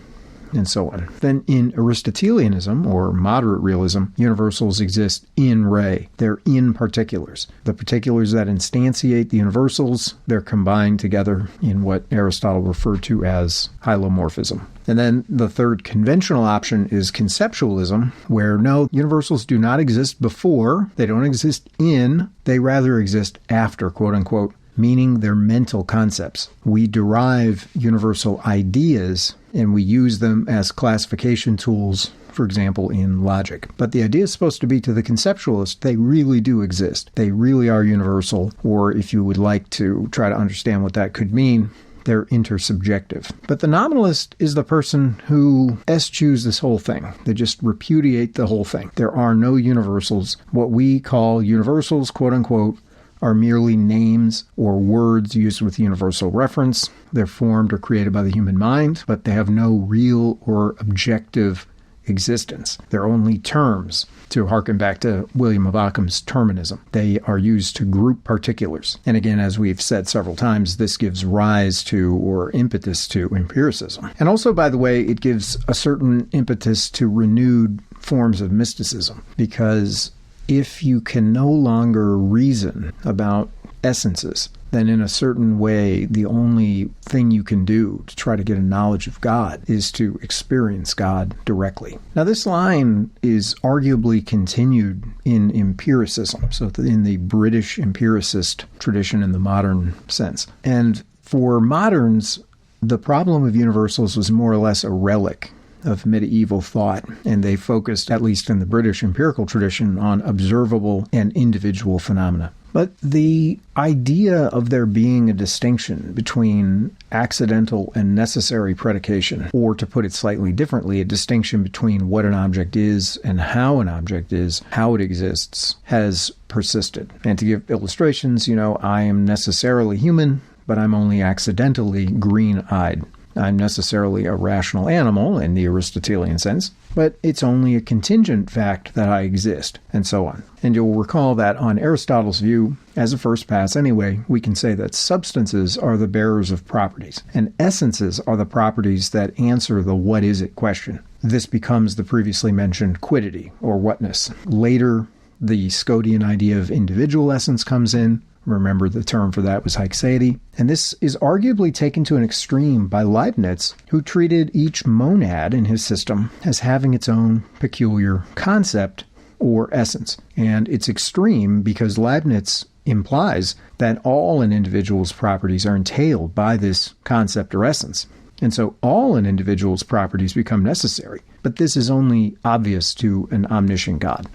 Speaker 1: and so on. Then in Aristotelianism, or moderate realism, universals exist in re. They're in particulars. The particulars that instantiate the universals, they're combined together in what Aristotle referred to as hylomorphism. And then the third conventional option is conceptualism, where no, universals do not exist before, they don't exist in, they rather exist after, quote unquote, meaning they're mental concepts. We derive universal ideas and we use them as classification tools, for example, in logic. But the idea is supposed to be to the conceptualist, they really do exist. They really are universal, or if you would like to try to understand what that could mean, they're intersubjective. But the nominalist is the person who eschews this whole thing. They just repudiate the whole thing. There are no universals. What we call universals, quote unquote, are merely names or words used with universal reference. They're formed or created by the human mind, but they have no real or objective existence. They're only terms, to harken back to William of Ockham's terminism. They are used to group particulars. And again, as we've said several times, this gives rise to or impetus to empiricism. And also, by the way, it gives a certain impetus to renewed forms of mysticism, because if you can no longer reason about essences, then in a certain way, the only thing you can do to try to get a knowledge of God is to experience God directly. Now, this line is arguably continued in empiricism, so in the British empiricist tradition in the modern sense. And for moderns, the problem of universals was more or less a relic of medieval thought, and they focused, at least in the British empirical tradition, on observable and individual phenomena. But the idea of there being a distinction between accidental and necessary predication, or to put it slightly differently, a distinction between what an object is and how an object is, how it exists, has persisted. And to give illustrations, I am necessarily human, but I'm only accidentally green-eyed. I'm necessarily a rational animal in the Aristotelian sense, but it's only a contingent fact that I exist, and so on. And you'll recall that on Aristotle's view, as a first pass anyway, we can say that substances are the bearers of properties, and essences are the properties that answer the what is it question. This becomes the previously mentioned quiddity, or whatness. Later, the Scotian idea of individual essence comes in. Remember, the term for that was haixeity. And this is arguably taken to an extreme by Leibniz, who treated each monad in his system as having its own peculiar concept or essence. And it's extreme because Leibniz implies that all an individual's properties are entailed by this concept or essence. And so all an individual's properties become necessary. But this is only obvious to an omniscient God.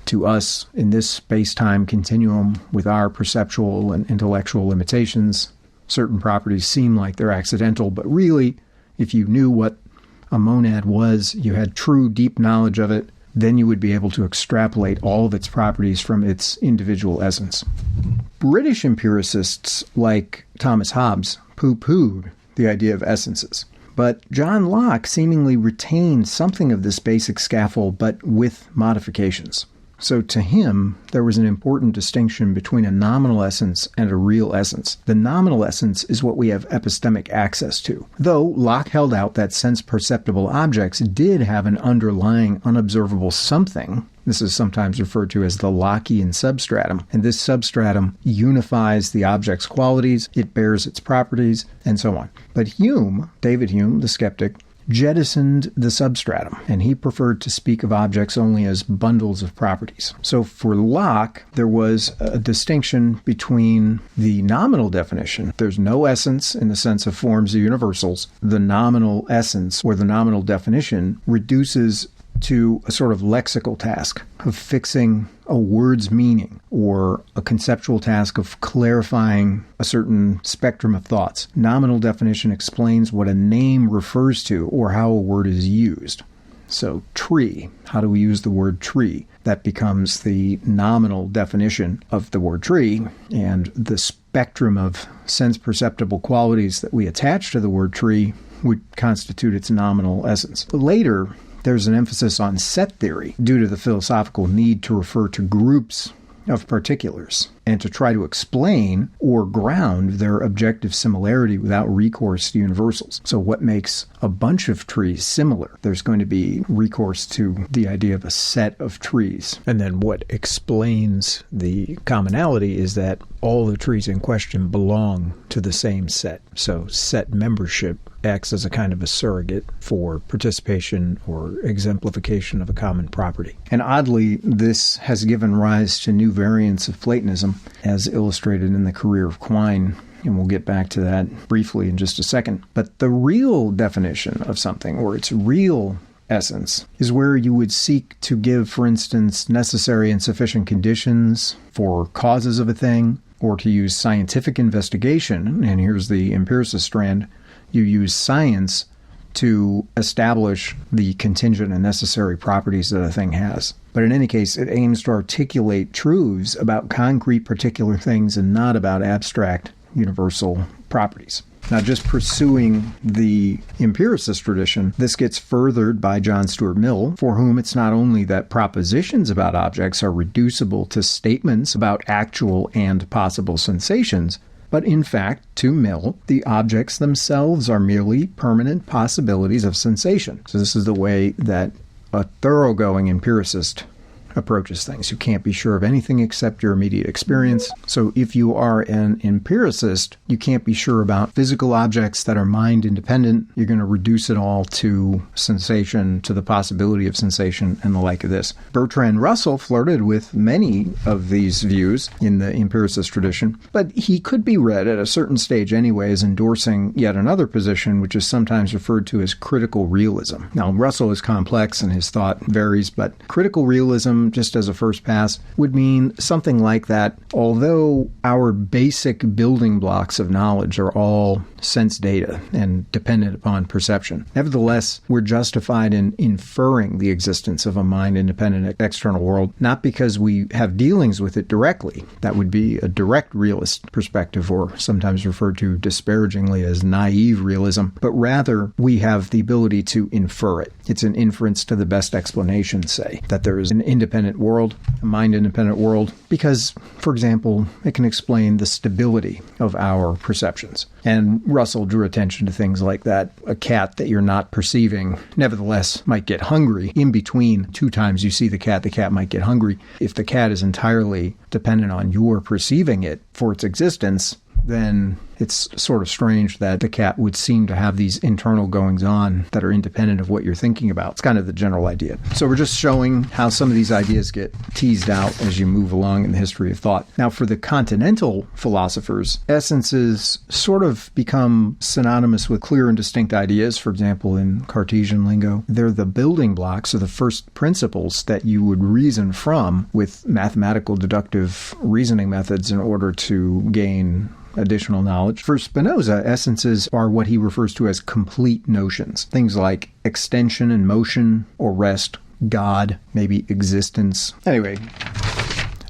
Speaker 1: To us, in this space-time continuum, with our perceptual and intellectual limitations, certain properties seem like they're accidental, but really, if you knew what a monad was, you had true deep knowledge of it, then you would be able to extrapolate all of its properties from its individual essence. British empiricists like Thomas Hobbes pooh-poohed the idea of essences. But John Locke seemingly retained something of this basic scaffold, but with modifications. So to him, there was an important distinction between a nominal essence and a real essence. The nominal essence is what we have epistemic access to, though Locke held out that sense-perceptible objects did have an underlying unobservable something. This is sometimes referred to as the Lockean substratum, and this substratum unifies the object's qualities, it bears its properties, and so on. But Hume, David Hume, the skeptic, jettisoned the substratum, and he preferred to speak of objects only as bundles of properties. So for Locke, there was a distinction between the nominal definition. There's no essence in the sense of forms or universals. The nominal essence, or the nominal definition, reduces to a sort of lexical task of fixing a word's meaning, or a conceptual task of clarifying a certain spectrum of thoughts. Nominal definition explains what a name refers to or how a word is used. So tree, how do we use the word tree? That becomes the nominal definition of the word tree, and the spectrum of sense-perceptible qualities that we attach to the word tree would constitute its nominal essence. Later, there's an emphasis on set theory due to the philosophical need to refer to groups of particulars and to try to explain or ground their objective similarity without recourse to universals. So what makes a bunch of trees similar? There's going to be recourse to the idea of a set of trees. And then what explains the commonality is that all the trees in question belong to the same set. So set membership acts as a kind of a surrogate for participation or exemplification of a common property. And oddly, this has given rise to new variants of Platonism, as illustrated in the career of Quine, and we'll get back to that briefly in just a second. But the real definition of something, or its real essence, is where you would seek to give, for instance, necessary and sufficient conditions for causes of a thing, or to use scientific investigation, and here's the empiricist strand, you use science to establish the contingent and necessary properties that a thing has. But in any case, it aims to articulate truths about concrete particular things and not about abstract universal properties. Now, just pursuing the empiricist tradition, this gets furthered by John Stuart Mill, for whom it's not only that propositions about objects are reducible to statements about actual and possible sensations, but in fact, to Mill, the objects themselves are merely permanent possibilities of sensation. So this is the way that a thoroughgoing empiricist approaches things. You can't be sure of anything except your immediate experience. So if you are an empiricist, you can't be sure about physical objects that are mind independent. You're going to reduce it all to sensation, to the possibility of sensation, and the like of this. Bertrand Russell flirted with many of these views in the empiricist tradition, but he could be read at a certain stage anyway as endorsing yet another position, which is sometimes referred to as critical realism. Now, Russell is complex and his thought varies, but critical realism Platonism, just as a first pass, would mean something like that. Although our basic building blocks of knowledge are all sense data and dependent upon perception, nevertheless, we're justified in inferring the existence of a mind-independent external world, not because we have dealings with it directly. That would be a direct realist perspective, or sometimes referred to disparagingly as naive realism, but rather we have the ability to infer it. It's an inference to the best explanation, say, that there is an independent world, a mind-independent world, because, for example, it can explain the stability of our perceptions. And Russell drew attention to things like that. A cat that you're not perceiving, nevertheless, might get hungry. In between 2 times you see the cat might get hungry. If the cat is entirely dependent on your perceiving it for its existence, then it's sort of strange that the cat would seem to have these internal goings-on that are independent of what you're thinking about. It's kind of the general idea. So we're just showing how some of these ideas get teased out as you move along in the history of thought. Now, for the continental philosophers, essences sort of become synonymous with clear and distinct ideas. For example, in Cartesian lingo, they're the building blocks or the first principles that you would reason from with mathematical deductive reasoning methods in order to gain additional knowledge. For Spinoza, essences are what he refers to as complete notions. Things like extension and motion or rest, God, maybe existence. Anyway,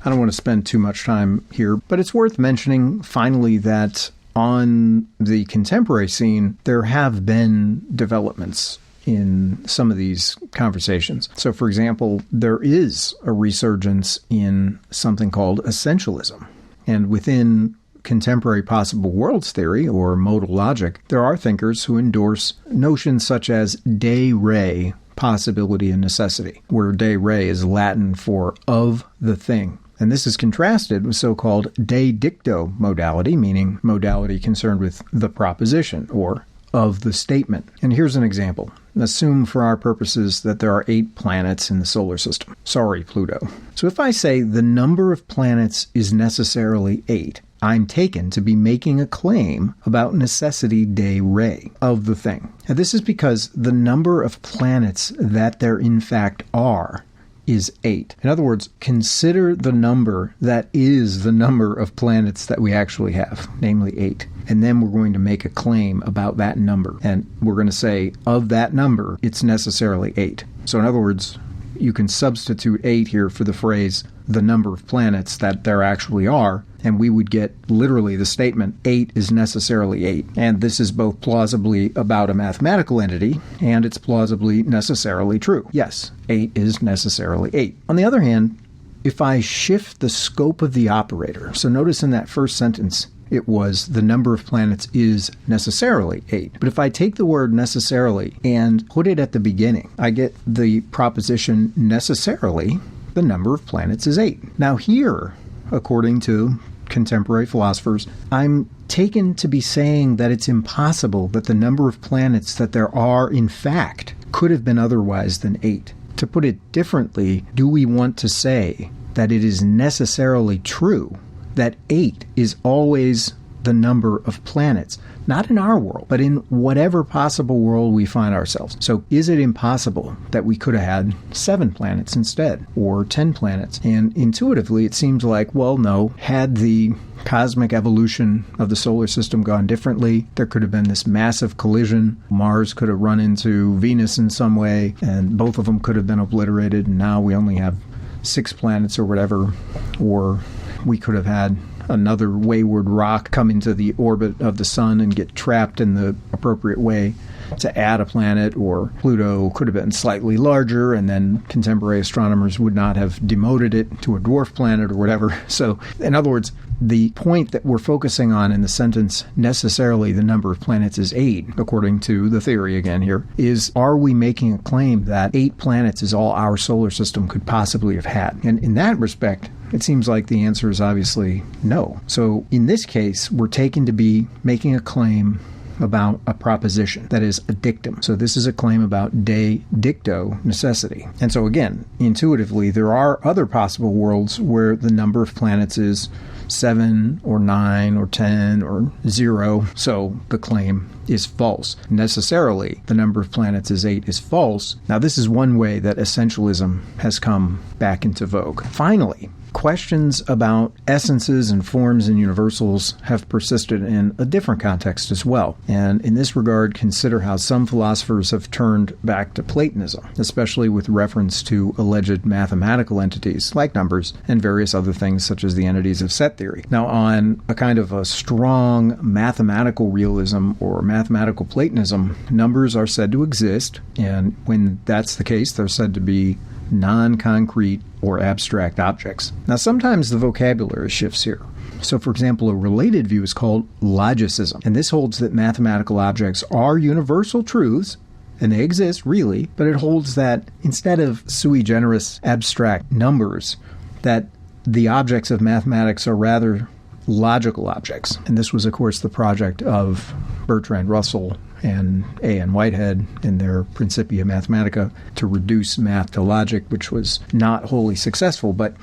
Speaker 1: I don't want to spend too much time here, but it's worth mentioning finally that on the contemporary scene, there have been developments in some of these conversations. So, for example, there is a resurgence in something called essentialism. And within contemporary possible worlds theory, or modal logic, there are thinkers who endorse notions such as de re, possibility and necessity, where de re is Latin for of the thing. And this is contrasted with so-called de dicto modality, meaning modality concerned with the proposition, or of the statement. And here's an example. Assume for our purposes that there are 8 planets in the solar system. Sorry, Pluto. So if I say the number of planets is necessarily 8, I'm taken to be making a claim about necessity de re, of the thing. Now, this is because the number of planets that there in fact are is 8. In other words, consider the number that is the number of planets that we actually have, namely 8. And then we're going to make a claim about that number. And we're going to say, of that number, it's necessarily 8. So in other words, you can substitute 8 here for the phrase, the number of planets that there actually are, and we would get literally the statement, 8 is necessarily 8. And this is both plausibly about a mathematical entity, and it's plausibly necessarily true. Yes, 8 is necessarily 8. On the other hand, if I shift the scope of the operator, so notice in that first sentence, it was the number of planets is necessarily 8. But if I take the word necessarily and put it at the beginning, I get the proposition necessarily, the number of planets is 8. Now here, according to contemporary philosophers, I'm taken to be saying that it's impossible that the number of planets that there are, in fact, could have been otherwise than 8. To put it differently, do we want to say that it is necessarily true that 8 is always the number of planets, not in our world, but in whatever possible world we find ourselves? So is it impossible that we could have had 7 planets instead, or 10 planets? And intuitively, it seems like, well, no. Had the cosmic evolution of the solar system gone differently, there could have been this massive collision. Mars could have run into Venus in some way, and both of them could have been obliterated, and now we only have 6 planets or whatever. Or we could have had another wayward rock come into the orbit of the sun and get trapped in the appropriate way to add a planet, or Pluto could have been slightly larger, and then contemporary astronomers would not have demoted it to a dwarf planet or whatever. So, in other words, the point that we're focusing on in the sentence, necessarily the number of planets is 8, according to the theory again here, is, are we making a claim that 8 planets is all our solar system could possibly have had? And in that respect, it seems like the answer is obviously no. So in this case, we're taken to be making a claim about a proposition, that is, a dictum. So this is a claim about de dicto necessity. And so again, intuitively, there are other possible worlds where the number of planets is 7 or 9 or 10 or 0, so the claim is false. Necessarily, the number of planets is 8 is false. Now, this is one way that essentialism has come back into vogue. Finally, questions about essences and forms and universals have persisted in a different context as well. And in this regard, consider how some philosophers have turned back to Platonism, especially with reference to alleged mathematical entities like numbers and various other things such as the entities of set theory. Now, on a kind of a strong mathematical realism or mathematical Platonism, numbers are said to exist, and when that's the case, they're said to be non-concrete or abstract objects. Now, sometimes the vocabulary shifts here. So, for example, a related view is called logicism, and this holds that mathematical objects are universal truths, and they exist, really, but it holds that instead of sui generis abstract numbers, that the objects of mathematics are rather logical objects. And this was, of course, the project of Bertrand Russell and A.N. Whitehead in their Principia Mathematica to reduce math to logic, which was not wholly successful, but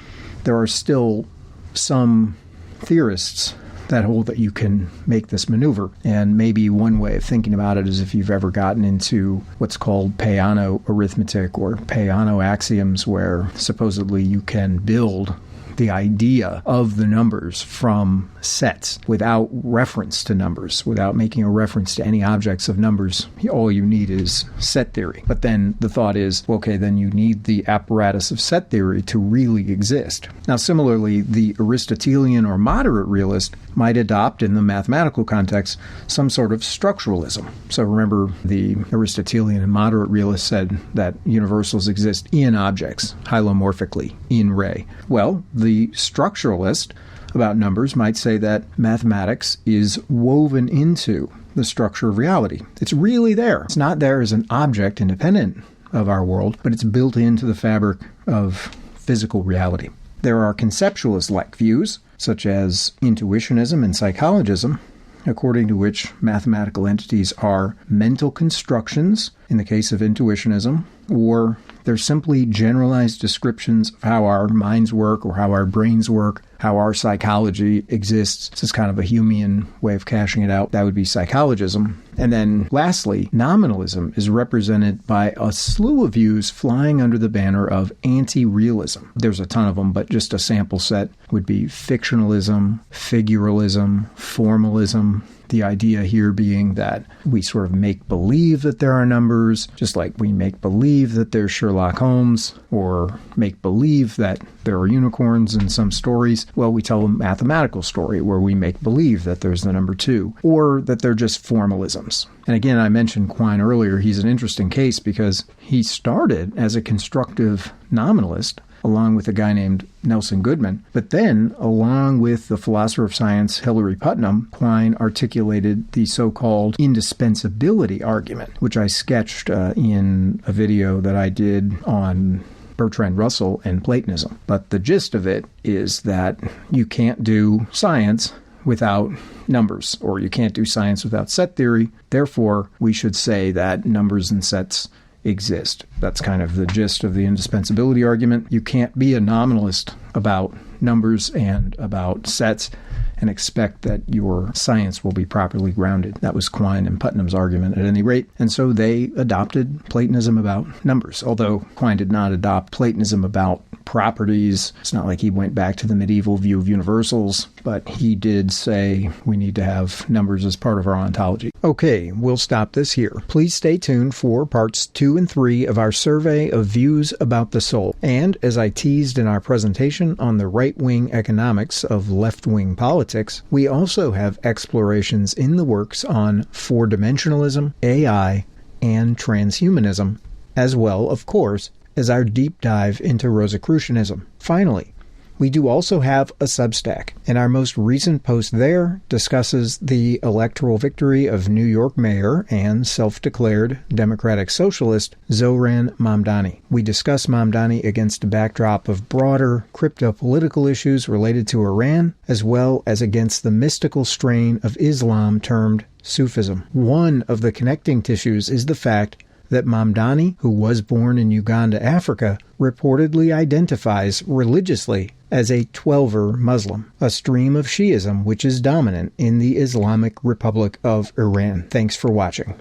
Speaker 1: there are still some theorists that hold that you can make this maneuver. And maybe one way of thinking about it is if you've ever gotten into what's called Peano arithmetic or Peano axioms, where supposedly you can build the idea of the numbers from sets without reference to numbers, without making a reference to any objects of numbers. All you need is set theory. But then the thought is, okay, then you need the apparatus of set theory to really exist. Now, similarly, the Aristotelian or moderate realist might adopt, in the mathematical context, some sort of structuralism. So remember, the Aristotelian and moderate realist said that universals exist in objects, hylomorphically, in re. Well, the structuralist about numbers might say that mathematics is woven into the structure of reality. It's really there. It's not there as an object independent of our world, but it's built into the fabric of physical reality. There are conceptualist-like views, such as intuitionism and psychologism, according to which mathematical entities are mental constructions, in the case of intuitionism, or they're simply generalized descriptions of how our minds work or how our brains work, how our psychology exists. This is kind of a Humean way of cashing it out. That would be psychologism. And then lastly, nominalism is represented by a slew of views flying under the banner of anti-realism. There's a ton of them, but just a sample set would be fictionalism, figuralism, formalism. The idea here being that we sort of make believe that there are numbers, just like we make believe that there's Sherlock Holmes, or make believe that there are unicorns in some stories. Well, we tell a mathematical story where we make believe that there's the number 2, or that they're just formalisms. And again, I mentioned Quine earlier. He's an interesting case because he started as a constructive nominalist, along with a guy named Nelson Goodman. But then, along with the philosopher of science Hilary Putnam, Quine articulated the so-called indispensability argument, which I sketched in a video that I did on Bertrand Russell and Platonism. But the gist of it is that you can't do science without numbers, or you can't do science without set theory. Therefore, we should say that numbers and sets exist. That's kind of the gist of the indispensability argument. You can't be a nominalist about numbers and about sets and expect that your science will be properly grounded. That was Quine and Putnam's argument at any rate. And so they adopted Platonism about numbers, although Quine did not adopt Platonism about properties. It's not like he went back to the medieval view of universals, but he did say we need to have numbers as part of our ontology. Okay, we'll stop this here. Please stay tuned for parts 2 and 3 of our survey of views about the soul. And as I teased in our presentation on the right-wing economics of left-wing politics, we also have explorations in the works on four-dimensionalism, AI, and transhumanism, as well, of course, as our deep dive into Rosicrucianism. Finally, We do also have a Substack, and our most recent post there discusses the electoral victory of New York Mayor and self-declared Democratic Socialist Zoran Mamdani. We discuss Mamdani against a backdrop of broader crypto-political issues related to Iran, as well as against the mystical strain of Islam termed Sufism. One of the connecting tissues is the fact that Mamdani, who was born in Uganda, Africa, reportedly identifies religiously as a Twelver Muslim, a stream of Shi'ism which is dominant in the Islamic Republic of Iran. Thanks for watching.